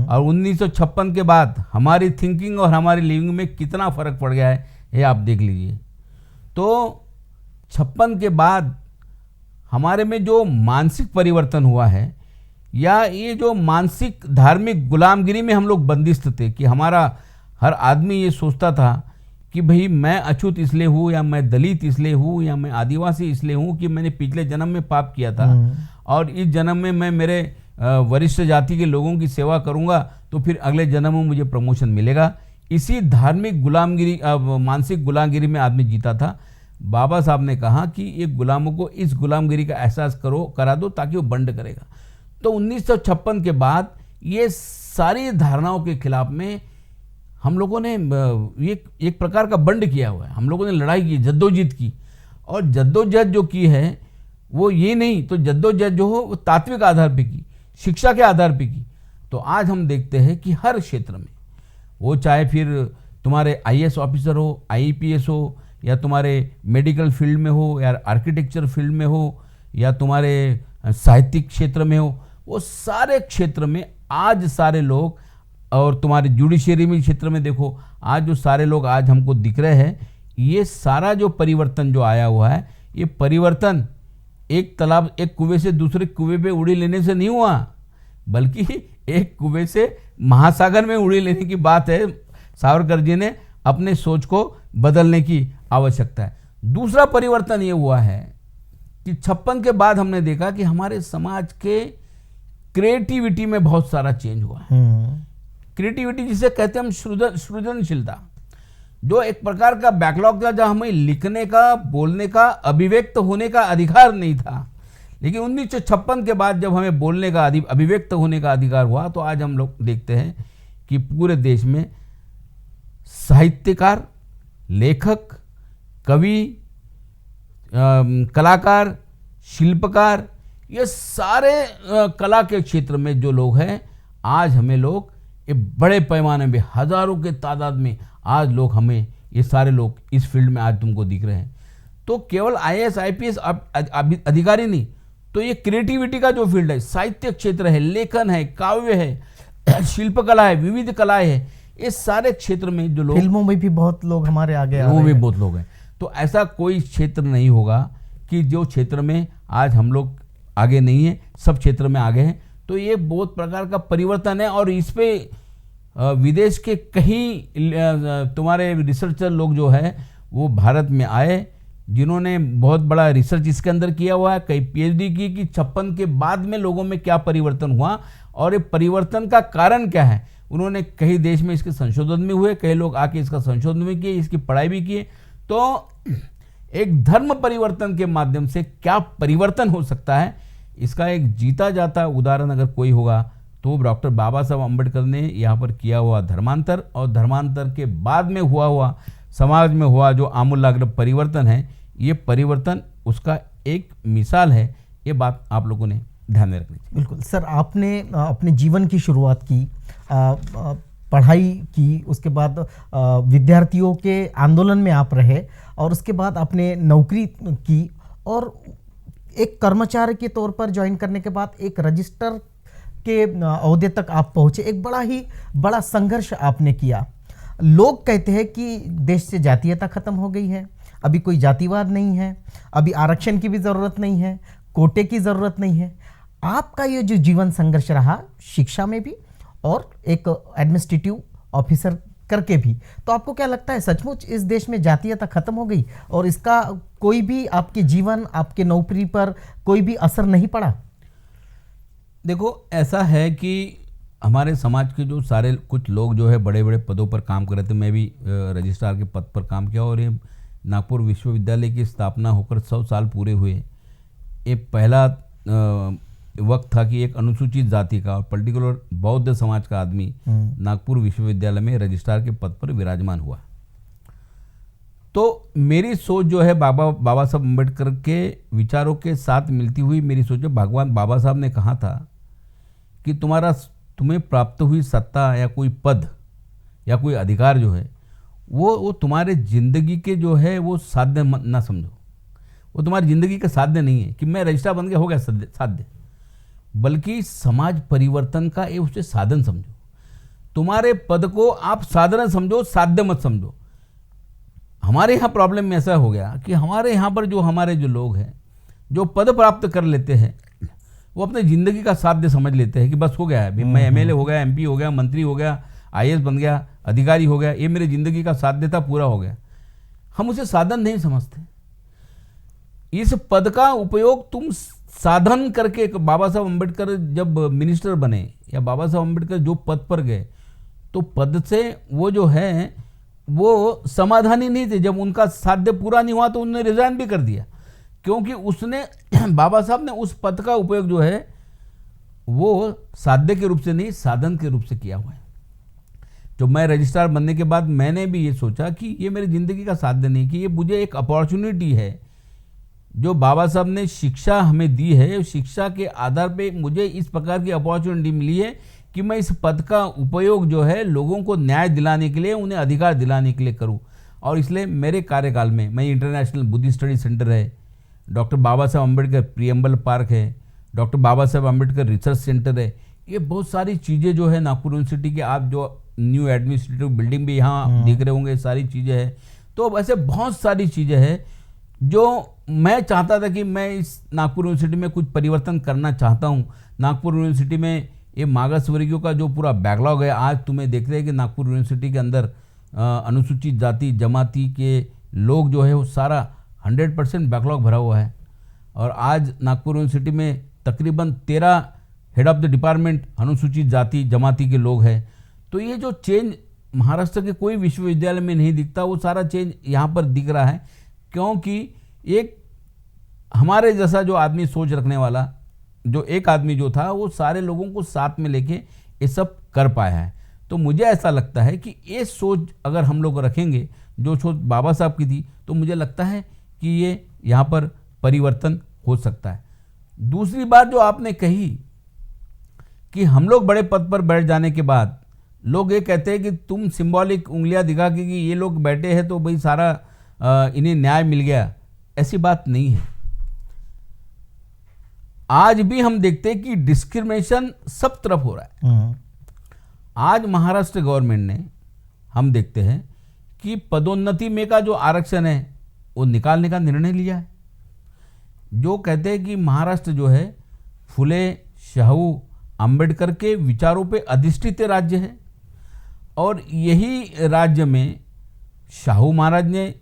और 1956 के बाद हमारी थिंकिंग और हमारी लिविंग में कितना फ़र्क पड़ गया है, ये आप देख लीजिए। तो 56 के बाद हमारे में जो मानसिक परिवर्तन हुआ है, या ये जो मानसिक धार्मिक गुलामगिरी में हम लोग बंदिस्त थे कि हमारा हर आदमी ये सोचता था कि भाई मैं अछूत इसलिए हूँ, या मैं दलित इसलिए हूँ, या मैं आदिवासी इसलिए हूँ कि मैंने पिछले जन्म में पाप किया था और इस जन्म में मैं मेरे वरिष्ठ जाति के लोगों की सेवा करूँगा तो फिर अगले जन्म में मुझे प्रमोशन मिलेगा। इसी धार्मिक गुलामगिरी मानसिक गुलामगिरी में आदमी जीता था। बाबा साहब ने कहा कि ये गुलामों को इस गुलामगिरी का एहसास करा दो ताकि वो बंड करेगा। तो 1956 के बाद ये सारी धारणाओं के खिलाफ में हम लोगों ने एक प्रकार का बंड किया हुआ है। हम लोगों ने लड़ाई की, जद्दोजहद की, और जद्दोजहद जो की है वो ये नहीं, तो जद्दोजहद जो हो वो तात्विक आधार पे की, शिक्षा के आधार पे की। तो आज हम देखते हैं कि हर क्षेत्र में, वो चाहे फिर तुम्हारे IAS ऑफिसर हो, IPS हो, या तुम्हारे मेडिकल फील्ड में हो, या आर्किटेक्चर फील्ड में हो, या तुम्हारे साहित्यिक क्षेत्र में हो, वो सारे क्षेत्र में आज सारे लोग, और तुम्हारे जुडिशियरी में क्षेत्र में देखो आज जो सारे लोग आज हमको दिख रहे हैं, ये सारा जो परिवर्तन जो आया हुआ है, ये परिवर्तन एक तालाब, एक कुएं से दूसरे कुएं पे उड़ी लेने से नहीं हुआ, बल्कि एक कुएं से महासागर में उड़ी लेने की बात है। सावरकर जी ने अपने सोच को बदलने की आवश्यकता है। दूसरा परिवर्तन ये हुआ है कि 56 के बाद हमने देखा कि हमारे समाज के क्रिएटिविटी में बहुत सारा चेंज हुआ है। क्रिएटिविटी जिसे कहते हैं हम सृजनशीलता, जो एक प्रकार का बैकलॉग था, जहाँ हमें लिखने का, बोलने का, अभिव्यक्त होने का अधिकार नहीं था। लेकिन 1956 के बाद जब हमें बोलने का, अभिव्यक्त होने का अधिकार हुआ, तो आज हम लोग देखते हैं कि पूरे देश में साहित्यकार, लेखक, कवि, कलाकार, शिल्पकार, ये सारे कला के क्षेत्र में जो लोग हैं, आज हमें लोग ये बड़े पैमाने में, हजारों के तादाद में आज लोग, हमें ये सारे लोग इस फील्ड में आज तुमको दिख रहे हैं। तो केवल IAS IPS अधिकारी नहीं, तो ये क्रिएटिविटी का जो फील्ड है, साहित्य क्षेत्र है, लेखन है, काव्य है, शिल्पकला है, विविध कलाएं है, इस सारे क्षेत्र में जो लोग, फिल्मों में भी बहुत लोग हमारे आगे आ रहे हैं। फिल्मों में बहुत लोग हैं। तो ऐसा कोई क्षेत्र नहीं होगा कि जो क्षेत्र में आज हम लोग आगे नहीं है, सब क्षेत्र में आगे हैं। तो ये बहुत प्रकार का परिवर्तन है, और इस पे विदेश के कई तुम्हारे रिसर्चर लोग जो है वो भारत में आए, जिन्होंने बहुत बड़ा रिसर्च इसके अंदर किया हुआ है, कई PhD की कि 56 के बाद में लोगों में क्या परिवर्तन हुआ और ये परिवर्तन का कारण क्या है। उन्होंने कई देश में इसके संशोधन भी हुए, कई लोग आके इसका संशोधन भी किए, इसकी पढ़ाई भी किए। तो एक धर्म परिवर्तन के माध्यम से क्या परिवर्तन हो सकता है, इसका एक जीता जाता उदाहरण अगर कोई होगा तो डॉक्टर बाबा साहब अम्बेडकर ने यहाँ पर किया हुआ धर्मांतर, और धर्मांतर के बाद में हुआ समाज में हुआ जो आमूलाग्र परिवर्तन है, ये परिवर्तन उसका एक मिसाल है। ये बात आप लोगों ने ध्यान में रखनी चाहिए। बिल्कुल सर, आपने अपने जीवन की शुरुआत की, पढ़ाई की, उसके बाद विद्यार्थियों के आंदोलन में आप रहे, और उसके बाद आपने नौकरी की, और एक कर्मचारी के तौर पर ज्वाइन करने के बाद एक रजिस्टर के ओहदे तक आप पहुंचे। एक बड़ा संघर्ष आपने किया। लोग कहते हैं कि देश से जातीयता खत्म हो गई है, अभी कोई जातिवाद नहीं है, अभी आरक्षण की भी ज़रूरत नहीं है, कोटे की ज़रूरत नहीं है। आपका ये जो जीवन संघर्ष रहा शिक्षा में भी और एक एडमिनिस्ट्रेटिव ऑफिसर करके भी, तो आपको क्या लगता है सचमुच इस देश में जातीयता खत्म हो गई और इसका कोई भी आपके जीवन, आपके नौकरी पर कोई भी असर नहीं पड़ा? देखो, ऐसा है कि हमारे समाज के जो सारे कुछ लोग जो है बड़े बड़े पदों पर काम कर रहे थे, मैं भी रजिस्ट्रार के पद पर काम किया, और ये नागपुर विश्वविद्यालय की स्थापना होकर 100 साल पूरे हुए। ये पहला वक्त था कि एक अनुसूचित जाति का और पर्टिकुलर बौद्ध समाज का आदमी नागपुर विश्वविद्यालय में रजिस्ट्रार के पद पर विराजमान हुआ। तो मेरी सोच जो है बाबा साहब अम्बेडकर के विचारों के साथ मिलती हुई मेरी सोच है। भगवान बाबा साहब ने कहा था कि तुम्हें प्राप्त हुई सत्ता या कोई पद या कोई अधिकार जो है वो तुम्हारे जिंदगी के जो है वो साध्य ना समझो, वो तुम्हारी जिंदगी का साध्य नहीं है कि मैं रजिस्ट्रार बन गया हो गया साध्य, बल्कि समाज परिवर्तन का ये उसे साधन समझो। तुम्हारे पद को आप साधन समझो, साध्य मत समझो। हमारे यहाँ प्रॉब्लम में ऐसा हो गया कि हमारे यहाँ पर हमारे जो लोग हैं जो पद प्राप्त कर लेते हैं वो अपने ज़िंदगी का साध्य समझ लेते हैं कि बस हो गया है, मैं एमएलए हो गया, एमपी हो गया, मंत्री हो गया, आईएएस बन गया, अधिकारी हो गया, ये मेरे ज़िंदगी का साध्यता पूरा हो गया। हम उसे साधन नहीं समझते। इस पद का उपयोग तुम साधन करके, बाबा साहब अम्बेडकर जब मिनिस्टर बने या बाबा साहब अम्बेडकर जो पद पर गए तो पद से वो जो है वो समाधानी नहीं थे। जब उनका साध्य पूरा नहीं हुआ तो उन्होंने रिजाइन भी कर दिया, क्योंकि उसने बाबा साहब ने उस पद का उपयोग जो है वो साध्य के रूप से नहीं साधन के रूप से किया हुआ है। तो मैं रजिस्ट्रार बनने के बाद मैंने भी ये सोचा कि ये मेरी ज़िंदगी का साध्य नहीं, कि ये मुझे एक अपॉर्चुनिटी है जो बाबा साहब ने शिक्षा हमें दी है। शिक्षा के आधार पे मुझे इस प्रकार की अपॉर्चुनिटी मिली है कि मैं इस पद का उपयोग जो है लोगों को न्याय दिलाने के लिए, उन्हें अधिकार दिलाने के लिए करूं। और इसलिए मेरे कार्यकाल में मैं इंटरनेशनल बुद्धिस्ट स्टडी सेंटर है, डॉक्टर बाबा साहब अम्बेडकर प्रियम्बल पार्क है, डॉक्टर बाबा साहब अम्बेडकर रिसर्च सेंटर है, ये बहुत सारी चीज़ें जो है नागपुर यूनिवर्सिटी के, आप जो न्यू एडमिनिस्ट्रेटिव बिल्डिंग भी यहाँ देख रहे होंगे, सारी चीज़ें हैं। तो ऐसे बहुत सारी चीज़ें हैं जो मैं चाहता था कि मैं इस नागपुर यूनिवर्सिटी में कुछ परिवर्तन करना चाहता हूँ। नागपुर यूनिवर्सिटी में ये मागास वर्गीयों का जो पूरा बैकलॉग है, आज तुम्हें देख रहे हैं कि नागपुर यूनिवर्सिटी के अंदर अनुसूचित जाति जमाती के लोग जो है वो सारा 100% बैकलॉग भरा हुआ है। और आज नागपुर यूनिवर्सिटी में तकरीबन 13 हेड ऑफ द डिपार्टमेंट अनुसूचित जाति जमाती के लोग हैं। तो ये जो चेंज महाराष्ट्र के कोई विश्वविद्यालय में नहीं दिखता, वो सारा चेंज यहाँ पर दिख रहा है, क्योंकि एक हमारे जैसा जो आदमी सोच रखने वाला जो एक आदमी जो था वो सारे लोगों को साथ में लेके ये सब कर पाया है। तो मुझे ऐसा लगता है कि ये सोच अगर हम लोग रखेंगे जो सोच बाबा साहब की थी, तो मुझे लगता है कि ये यहाँ पर परिवर्तन हो सकता है। दूसरी बात जो आपने कही कि हम लोग बड़े पद पर बैठ जाने के बाद लोग ये कहते हैं कि तुम सिंबॉलिक उंगलियां दिखा के कि ये लोग बैठे हैं तो भाई सारा इन्हें न्याय मिल गया, ऐसी बात नहीं है। आज भी हम देखते हैं कि डिस्क्रिमिनेशन सब तरफ हो रहा है। आज महाराष्ट्र गवर्नमेंट ने, हम देखते हैं कि पदोन्नति में का जो आरक्षण है वो निकालने का निर्णय लिया है। जो कहते हैं कि महाराष्ट्र जो है फुले शाहू अंबेडकर के विचारों पे अधिष्ठित राज्य है, और यही राज्य में शाहू महाराज ने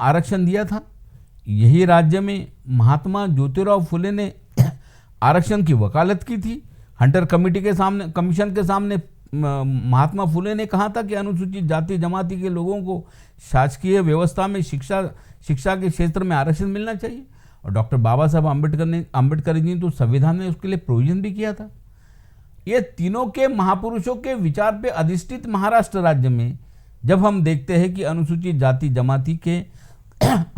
आरक्षण दिया था, यही राज्य में महात्मा ज्योतिराव फुले ने आरक्षण की वकालत की थी, हंटर कमेटी के सामने, कमीशन के सामने महात्मा फुले ने कहा था कि अनुसूचित जाति जमाति के लोगों को शासकीय व्यवस्था में शिक्षा के क्षेत्र में आरक्षण मिलना चाहिए। और डॉक्टर बाबा साहब अम्बेडकर जी ने तो संविधान में उसके लिए प्रोविजन भी किया था। ये तीनों के महापुरुषों के विचार पे अधिष्ठित महाराष्ट्र राज्य में जब हम देखते हैं कि अनुसूचित जाति जमाति के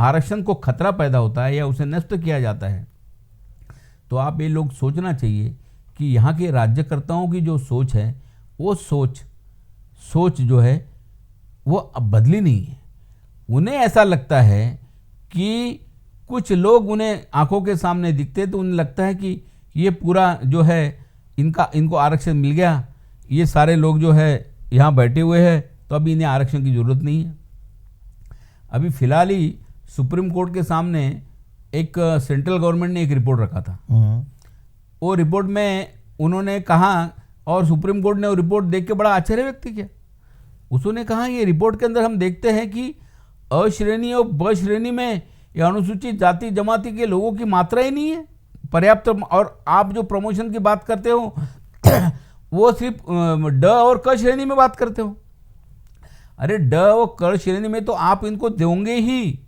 आरक्षण को खतरा पैदा होता है या उसे नष्ट किया जाता है, तो आप ये लोग सोचना चाहिए कि यहाँ के राज्यकर्ताओं की जो सोच है वो सोच जो है वो अब बदली नहीं है। उन्हें ऐसा लगता है कि कुछ लोग उन्हें आंखों के सामने दिखते तो उन्हें लगता है कि ये पूरा जो है इनको आरक्षण मिल गया, ये सारे लोग जो है यहाँ बैठे हुए हैं तो अभी इन्हें आरक्षण की ज़रूरत नहीं है। अभी फिलहाल ही सुप्रीम कोर्ट के सामने एक सेंट्रल गवर्नमेंट ने एक रिपोर्ट रखा था। वो रिपोर्ट में उन्होंने कहा और सुप्रीम कोर्ट ने वो रिपोर्ट देख के बड़ा आश्चर्य व्यक्त किया। उसने कहा ये रिपोर्ट के अंदर हम देखते हैं कि अ श्रेणी और ब श्रेणी में ये अनुसूचित जाति जमाति के लोगों की मात्रा ही नहीं है पर्याप्त, और आप जो प्रमोशन की बात करते हो वो सिर्फ ड और क श्रेणी में बात करते हो। अरे ड और क श्रेणी में तो आप इनको दोगे ही,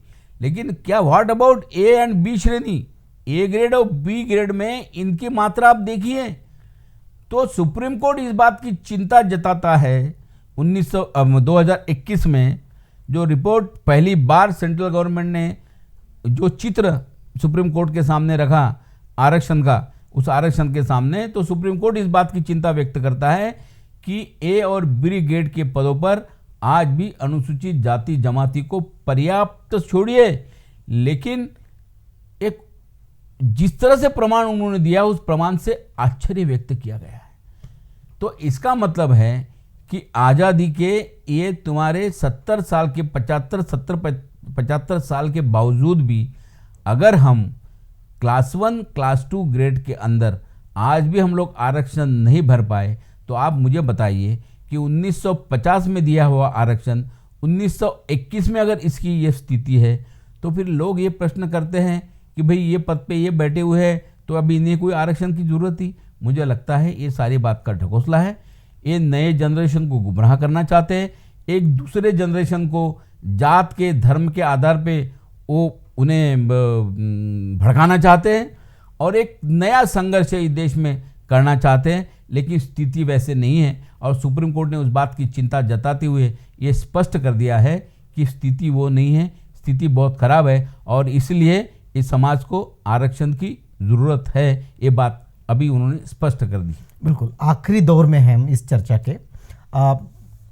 लेकिन क्या what about A and B श्रेणी, ए ग्रेड और बी ग्रेड में इनकी मात्रा आप देखिए। तो सुप्रीम कोर्ट इस बात की चिंता जताता है 2021 में जो रिपोर्ट पहली बार सेंट्रल गवर्नमेंट ने जो चित्र सुप्रीम कोर्ट के सामने रखा आरक्षण का, उस आरक्षण के सामने तो सुप्रीम कोर्ट इस बात की चिंता व्यक्त करता है कि ए और बी ग्रेड के पदों पर आज भी अनुसूचित जाति जमाति को पर्याप्त छोड़िए, लेकिन एक जिस तरह से प्रमाण उन्होंने दिया उस प्रमाण से आश्चर्य व्यक्त किया गया है। तो इसका मतलब है कि आज़ादी के ये तुम्हारे 70 साल के 75 साल के बावजूद भी अगर हम क्लास 1 क्लास 2 ग्रेड के अंदर आज भी हम लोग आरक्षण नहीं भर पाए, तो आप मुझे बताइए कि 1950 में दिया हुआ आरक्षण 1921 में अगर इसकी ये स्थिति है, तो फिर लोग ये प्रश्न करते हैं कि भाई ये पद पे ये बैठे हुए हैं तो अभी इन्हें कोई आरक्षण की जरूरत थी। मुझे लगता है ये सारी बात का ढकोसला है। ये नए जनरेशन को गुमराह करना चाहते हैं, एक दूसरे जनरेशन को जात के धर्म के आधार पे वो उन्हें भड़काना चाहते हैं और एक नया संघर्ष इस देश में करना चाहते हैं, लेकिन स्थिति वैसे नहीं है। और सुप्रीम कोर्ट ने उस बात की चिंता जताते हुए ये स्पष्ट कर दिया है कि स्थिति वो नहीं है, स्थिति बहुत खराब है और इसलिए इस समाज को आरक्षण की ज़रूरत है। ये बात अभी उन्होंने स्पष्ट कर दी। बिल्कुल आखिरी दौर में हैं हम इस चर्चा के।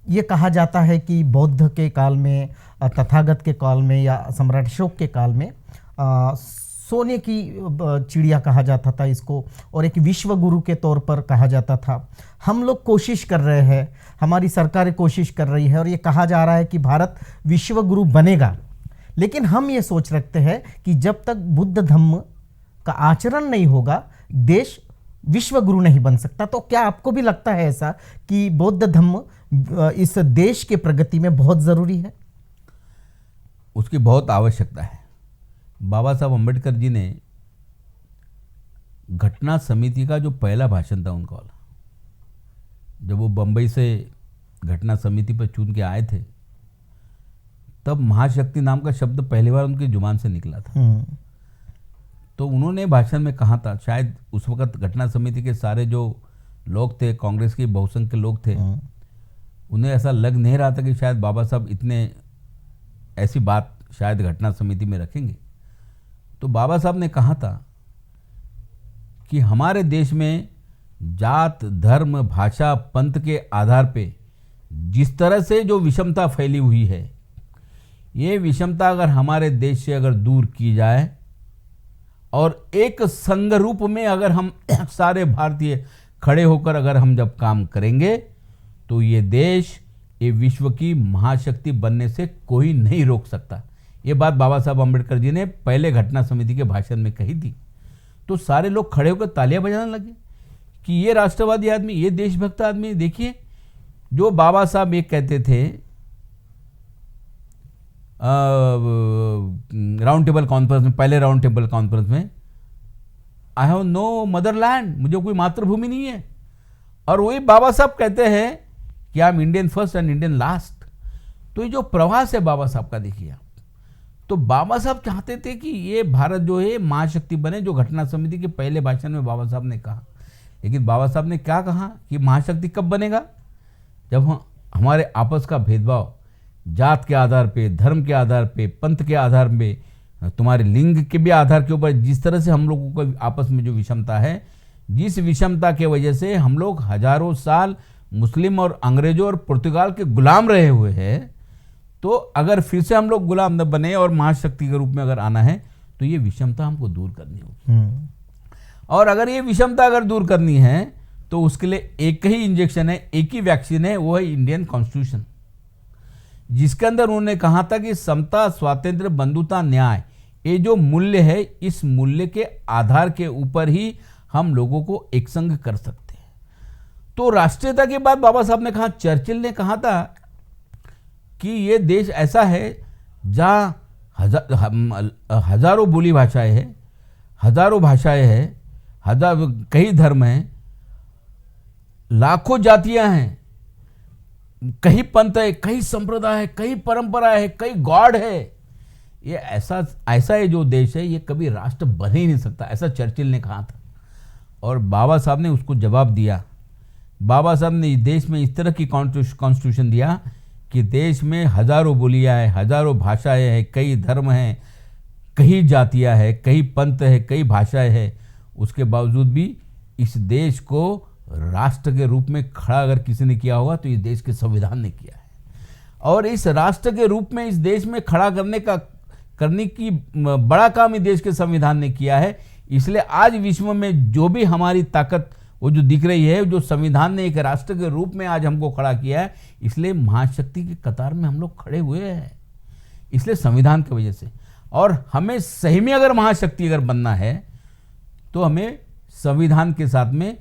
ये कहा जाता है कि बौद्ध के काल में, तथागत के काल में या सम्राट अशोक के काल में सोने की चिड़िया कहा जाता था इसको, और एक विश्व गुरु के तौर पर कहा जाता था। हम लोग कोशिश कर रहे हैं, हमारी सरकारें कोशिश कर रही है और ये कहा जा रहा है कि भारत विश्व गुरु बनेगा, लेकिन हम ये सोच रखते हैं कि जब तक बुद्ध धम्म का आचरण नहीं होगा देश विश्व गुरु नहीं बन सकता। तो क्या आपको भी लगता है ऐसा कि बौद्ध धम्म इस देश के प्रगति में बहुत ज़रूरी है? उसकी बहुत आवश्यकता है। बाबा साहब अम्बेडकर जी ने घटना समिति का जो पहला भाषण था उनका वाला, जब वो बम्बई से घटना समिति पर चुन के आए थे, तब महाशक्ति नाम का शब्द पहली बार उनकी जुबान से निकला था। तो उन्होंने भाषण में कहा था, शायद उस वक्त घटना समिति के सारे जो लोग थे, कांग्रेस के बहुसंख्य लोग थे, उन्हें ऐसा लग नहीं रहा था कि शायद बाबा साहब इतने ऐसी बात शायद घटना समिति में रखेंगे। तो बाबा साहब ने कहा था कि हमारे देश में जात धर्म भाषा पंथ के आधार पे जिस तरह से जो विषमता फैली हुई है, ये विषमता अगर हमारे देश से अगर दूर की जाए और एक संघ रूप में अगर हम सारे भारतीय खड़े होकर अगर हम जब काम करेंगे, तो ये देश ये विश्व की महाशक्ति बनने से कोई नहीं रोक सकता। ये बात बाबा साहब अम्बेडकर जी ने पहले घटना समिति के भाषण में कही थी। तो सारे लोग खड़े होकर तालियां बजाने लगे कि ये राष्ट्रवादी आदमी, ये देशभक्त आदमी। देखिए, जो बाबा साहब ये कहते थे राउंड टेबल कॉन्फ्रेंस में, पहले राउंड टेबल कॉन्फ्रेंस में, आई हैव नो मदरलैंड, मुझे कोई मातृभूमि नहीं है। और वही बाबा साहब कहते हैं कि I am Indian first and Indian last. तो ये जो प्रवास है बाबा साहब का, देखिए आप, तो बाबा साहब चाहते थे कि ये भारत जो है महाशक्ति बने, जो घटना समिति के पहले भाषण में बाबा साहब ने कहा। लेकिन बाबा साहब ने क्या कहा कि महाशक्ति कब बनेगा, जब हमारे आपस का भेदभाव जात के आधार पे, धर्म के आधार पे, पंथ के आधार पे, तुम्हारे लिंग के भी आधार के ऊपर, जिस तरह से हम लोगों को आपस में जो विषमता है, जिस विषमता के वजह से हम लोग हजारों साल मुस्लिम और अंग्रेजों और पुर्तगाल के गुलाम रहे हुए हैं, तो अगर फिर से हम लोग गुलाम न बने और महाशक्ति के रूप में अगर आना है तो ये विषमता हमको दूर करनी होगी। और अगर ये विषमता अगर दूर करनी है तो उसके लिए एक ही इंजेक्शन है, एक ही वैक्सीन है, वो है इंडियन कॉन्स्टिट्यूशन, जिसके अंदर उन्होंने कहा था कि समता, स्वातंत्र्य, बंधुता, न्याय, ये जो मूल्य है, इस मूल्य के आधार के ऊपर ही हम लोगों को एक संग कर सकते हैं। तो राष्ट्रीयता के बाद बाबा साहब ने कहा, चर्चिल ने कहा था कि ये देश ऐसा है जहाँ हजारों बोली भाषाएं हैं, हजारों भाषाएं हैं, कई धर्म हैं, लाखों जातियां हैं, कई पंथ है, कई संप्रदाय है, कई परंपरा है, कई गॉड है। ये ऐसा ये जो देश है, ये कभी राष्ट्र बन ही नहीं सकता, ऐसा चर्चिल ने कहा था। और बाबा साहब ने उसको जवाब दिया। बाबा साहब ने देश में इस तरह की कॉन्स्टिट्यूशन दिया कि देश में हजारों बोलियां हैं, हजारों भाषाएं हैं, कई धर्म हैं, कई जातियां हैं, कई पंथ है, कई भाषाएं हैं, उसके बावजूद भी इस देश को राष्ट्र के रूप में खड़ा अगर किसी ने किया होगा तो इस देश के संविधान ने किया है। और इस राष्ट्र के रूप में इस देश में खड़ा करने की बड़ा काम इस देश के संविधान ने किया है। इसलिए आज विश्व में जो भी हमारी ताकत वो जो दिख रही है, जो संविधान ने एक राष्ट्र के रूप में आज हमको खड़ा किया है, इसलिए महाशक्ति की कतार में हम लोग खड़े हुए हैं, इसलिए संविधान की वजह से। और हमें सही में अगर महाशक्ति अगर बनना है तो हमें संविधान के साथ में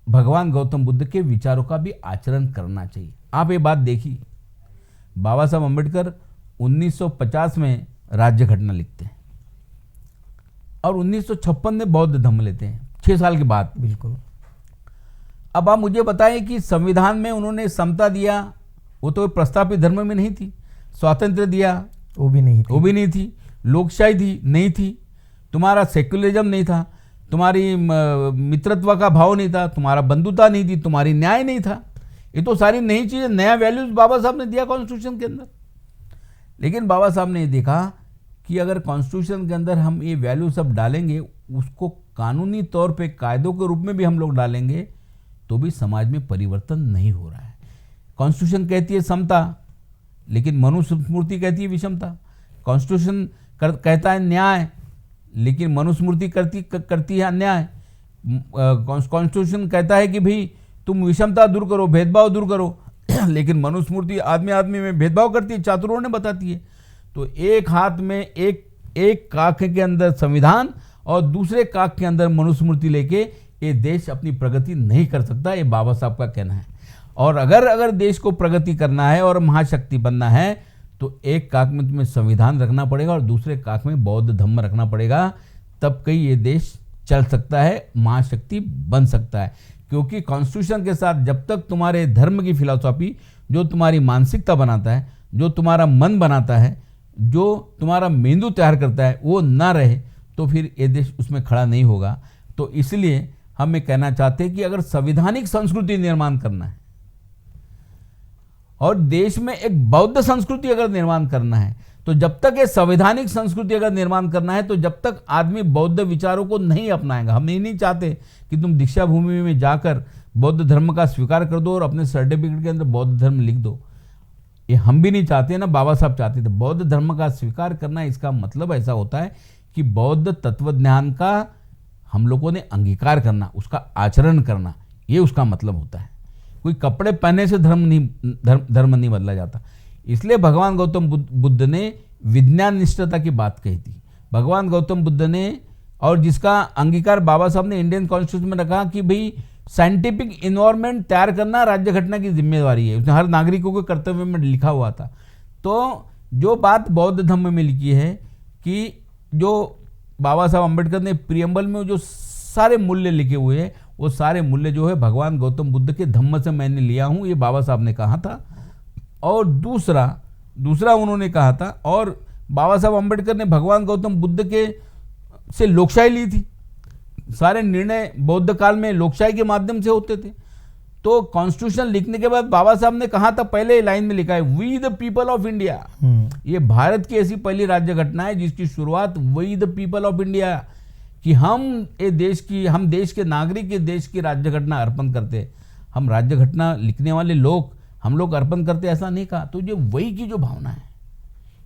भगवान गौतम बुद्ध के विचारों का भी आचरण करना चाहिए। आप ये बात देखिए, बाबा साहब अम्बेडकर 1950 में राज्य घटना लिखते हैं और 1956 में बौद्ध धम्म लेते हैं, 6 साल के बाद। बिल्कुल। अब आप मुझे बताएं कि संविधान में उन्होंने समता दिया, वो तो प्रस्तावित धर्म में नहीं थी। स्वातंत्र्य दिया, वो भी नहीं थी। लोकशाही थी, नहीं थी। तुम्हारा सेक्युलरिज्म नहीं था, तुम्हारी मित्रत्व का भाव नहीं था, तुम्हारा बंधुता नहीं थी, तुम्हारी न्याय नहीं था। ये तो सारी नई चीजें, नया वैल्यूज बाबा साहब ने दिया कॉन्स्टिट्यूशन के अंदर। लेकिन बाबा साहब ने देखा कि अगर कॉन्स्टिट्यूशन के अंदर हम ये वैल्यू सब डालेंगे, उसको कानूनी तौर पे कायदों के रूप में भी हम लोग डालेंगे, तो भी समाज में परिवर्तन नहीं हो रहा है। कॉन्स्टिट्यूशन कहती है समता, लेकिन मनुस्मृति कहती है विषमता। कॉन्स्टिट्यूशन कहता है न्याय, लेकिन मनुस्मृति करती है अन्याय। कॉन्स्टिट्यूशन कहता है कि भाई तुम विषमता दूर करो, भेदभाव दूर करो, लेकिन मनुस्मृति आदमी आदमी में भेदभाव करती है, चातुरों ने बताती है। तो एक हाथ में एक काख के अंदर संविधान और दूसरे काख के अंदर मनुस्मृति लेके ये देश अपनी प्रगति नहीं कर सकता, ये बाबा साहब का कहना है। और अगर देश को प्रगति करना है और महाशक्ति बनना है तो एक काख में तुम्हें संविधान रखना पड़ेगा और दूसरे काख में बौद्ध धम्म रखना पड़ेगा, तब कहीं ये देश चल सकता है, महाशक्ति बन सकता है। क्योंकि कॉन्स्टिट्यूशन के साथ जब तक तुम्हारे धर्म की फिलॉसफी, जो तुम्हारी मानसिकता बनाता है, जो तुम्हारा मन बनाता है, जो तुम्हारा मेंदू तैयार करता है, वो ना रहे तो फिर ये देश उसमें खड़ा नहीं होगा। तो इसलिए हम ये कहना चाहते हैं कि अगर संवैधानिक संस्कृति निर्माण करना है और देश में एक बौद्ध संस्कृति अगर निर्माण करना है, तो जब तक ये संवैधानिक संस्कृति अगर निर्माण करना है, तो जब तक आदमी बौद्ध विचारों को नहीं अपनाएगा, हम ये नहीं चाहते कि तुम दीक्षा भूमि में जाकर बौद्ध धर्म का स्वीकार कर दो और अपने सर्टिफिकेट के अंदर बौद्ध धर्म लिख दो। ये हम भी नहीं चाहते ना, बाबा साहब चाहते थे। बौद्ध धर्म का स्वीकार करना, इसका मतलब ऐसा होता है कि बौद्ध तत्वज्ञान का हम लोगों ने अंगीकार करना, उसका आचरण करना, ये उसका मतलब होता है। कोई कपड़े पहनने से धर्म नहीं बदला जाता। इसलिए भगवान गौतम बुद्ध ने विज्ञान निष्ठता की बात कही थी। भगवान गौतम बुद्ध ने, और जिसका अंगीकार बाबा साहब ने इंडियन कॉन्स्टिट्यूशन में रखा कि भाई साइंटिफिक इन्वायरमेंट तैयार करना राज्य घटना की जिम्मेदारी है, उसने हर नागरिकों के कर्तव्य में लिखा हुआ था। तो जो बात बौद्ध धम्म में लिखी है कि जो बाबा साहब अम्बेडकर ने प्रियम्बल में जो सारे मूल्य लिखे हुए हैं, वो सारे मूल्य जो है भगवान गौतम बुद्ध के धम्म से मैंने लिया हूँ, ये बाबा साहब ने कहा था। और दूसरा उन्होंने कहा था, और बाबा साहब अम्बेडकर ने भगवान गौतम बुद्ध के से लोकशाही ली थी। सारे निर्णय बौद्ध काल में लोकशाही के माध्यम से होते थे। तो कॉन्स्टिट्यूशन लिखने के बाद बाबा साहब ने कहा था, पहले लाइन में लिखा है, we the people of India. ये भारत की ऐसी पहली राज्य घटना है जिसकी शुरुआत we the people of India, कि हम देश के नागरिक ये देश की राज्य घटना अर्पण करते। हम राज्य घटना लिखने वाले लोग हम लोग अर्पण करते, ऐसा नहीं कहा। तो ये वही की जो भावना है,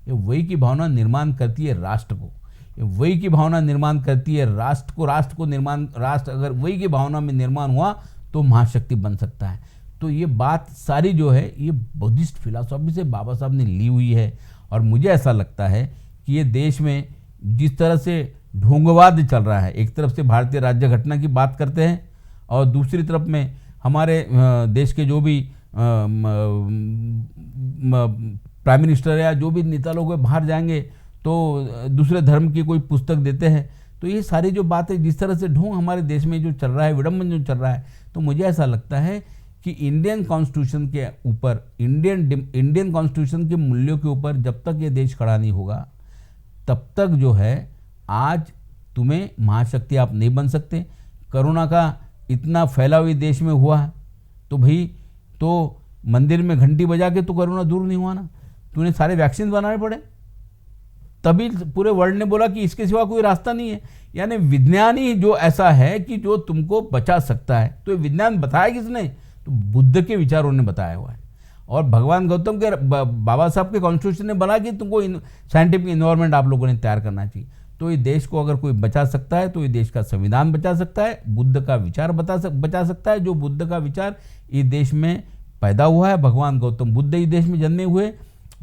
ये वही की भावना निर्माण करती है राष्ट्र को, ये वही की भावना निर्माण करती है राष्ट्र अगर वही की भावना में निर्माण हुआ तो महाशक्ति बन सकता है। तो ये बात सारी जो है ये बुद्धिस्ट फिलॉसफी से बाबा साहब ने ली हुई है। और मुझे ऐसा लगता है कि ये देश में जिस तरह से ढोंगवाद चल रहा है, एक तरफ से भारतीय राज्य घटना की बात करते हैं और दूसरी तरफ में हमारे देश के जो भी प्राइम मिनिस्टर या जो भी नेता लोग बाहर जाएंगे तो दूसरे धर्म की कोई पुस्तक देते हैं। तो ये सारी जो बातें, जिस तरह से ढोंग हमारे देश में जो चल रहा है, विडंबन जो चल रहा है, तो मुझे ऐसा लगता है कि इंडियन कॉन्स्टिट्यूशन के ऊपर, इंडियन कॉन्स्टिट्यूशन के मूल्यों के ऊपर जब तक ये देश खड़ा नहीं होगा तब तक जो है आज तुम्हें महाशक्ति आप नहीं बन सकते। कोरोना का इतना फैलाव हुई देश में हुआ है, तो भाई तो मंदिर में घंटी बजा के तो कोरोना दूर नहीं हुआ ना, तूने सारे वैक्सीन बनाने पड़े, तभी पूरे वर्ल्ड ने बोला कि इसके सिवा कोई रास्ता नहीं है। यानी विज्ञान ही जो ऐसा है कि जो तुमको बचा सकता है। तो ये विज्ञान बताया किसने? तो बुद्ध के विचारों ने बताया हुआ है। और भगवान गौतम के बाबा साहब के कॉन्स्टिट्यूशन ने बोला कि तुमको साइंटिफिक इन्वायरमेंट आप लोगों ने तैयार करना चाहिए। तो ये देश को अगर कोई बचा सकता है तो ये देश का संविधान बचा सकता है, बुद्ध का विचार बचा सकता है। जो बुद्ध का विचार इस देश में पैदा हुआ है, भगवान गौतम बुद्ध इस देश में जन्मे हुए।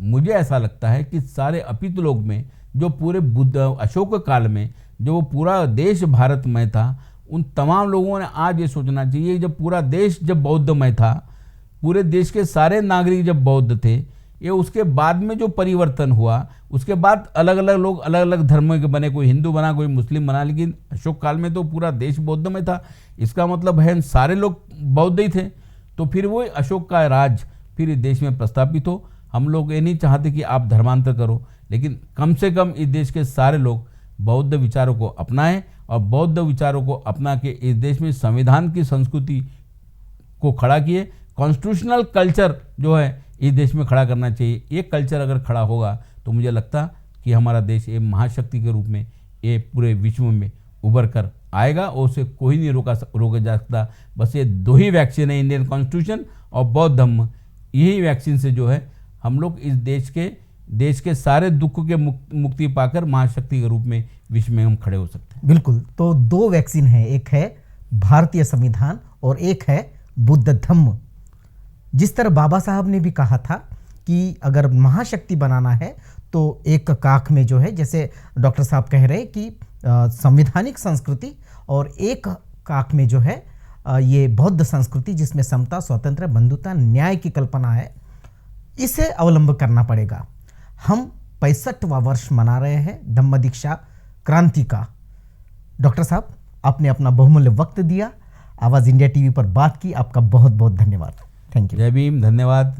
मुझे ऐसा लगता है कि सारे अपित लोग में जो पूरे बुद्ध अशोक काल में जो पूरा देश भारतमय था, उन तमाम लोगों ने आज ये सोचना चाहिए, जब पूरा देश जब बौद्धमय था, पूरे देश के सारे नागरिक जब बौद्ध थे, ये उसके बाद में जो परिवर्तन हुआ, उसके बाद अलग अलग लोग अलग अलग धर्मों के बने, कोई हिंदू बना, कोई मुस्लिम बना, लेकिन अशोक काल में तो पूरा देश बौद्धमय था। इसका मतलब है सारे लोग बौद्ध ही थे। तो फिर वो अशोक का राज फिर इस देश में प्रस्थापित हो। हम लोग ये नहीं चाहते कि आप धर्मांतर करो, लेकिन कम से कम इस देश के सारे लोग बौद्ध विचारों को अपनाएं और बौद्ध विचारों को अपना के इस देश में संविधान की संस्कृति को खड़ा किए। कॉन्स्टिट्यूशनल कल्चर जो है इस देश में खड़ा करना चाहिए। ये कल्चर अगर खड़ा होगा तो मुझे लगता कि हमारा देश एक महाशक्ति के रूप में ये पूरे विश्व में उभर कर आएगा और उसे कोई नहीं रोका जा सकता। बस ये दो ही वैक्सीन है, इंडियन कॉन्स्टिट्यूशन और बौद्ध धम्म। यही वैक्सीन से जो है हम लोग इस देश के सारे दुख के मुक्ति पाकर महाशक्ति के रूप में विश्व में हम खड़े हो सकते हैं। बिल्कुल। तो दो वैक्सीन है, एक है भारतीय संविधान और एक है बुद्ध धम्म। जिस तरह बाबा साहब ने भी कहा था कि अगर महाशक्ति बनाना है तो एक काख में जो है, जैसे डॉक्टर साहब कह रहे हैं कि संवैधानिक संस्कृति, और एक काख में जो है ये बौद्ध संस्कृति जिसमें समता, स्वतंत्र, बंधुता, न्याय की कल्पना है, इसे अवलंब करना पड़ेगा। हम 65वां वर्ष मना रहे हैं धम्म दीक्षा क्रांति का। डॉक्टर साहब, आपने अपना बहुमूल्य वक्त दिया, आवाज़ इंडिया टीवी पर बात की, आपका बहुत बहुत धन्यवाद। Thank you. जय भीम, धन्यवाद।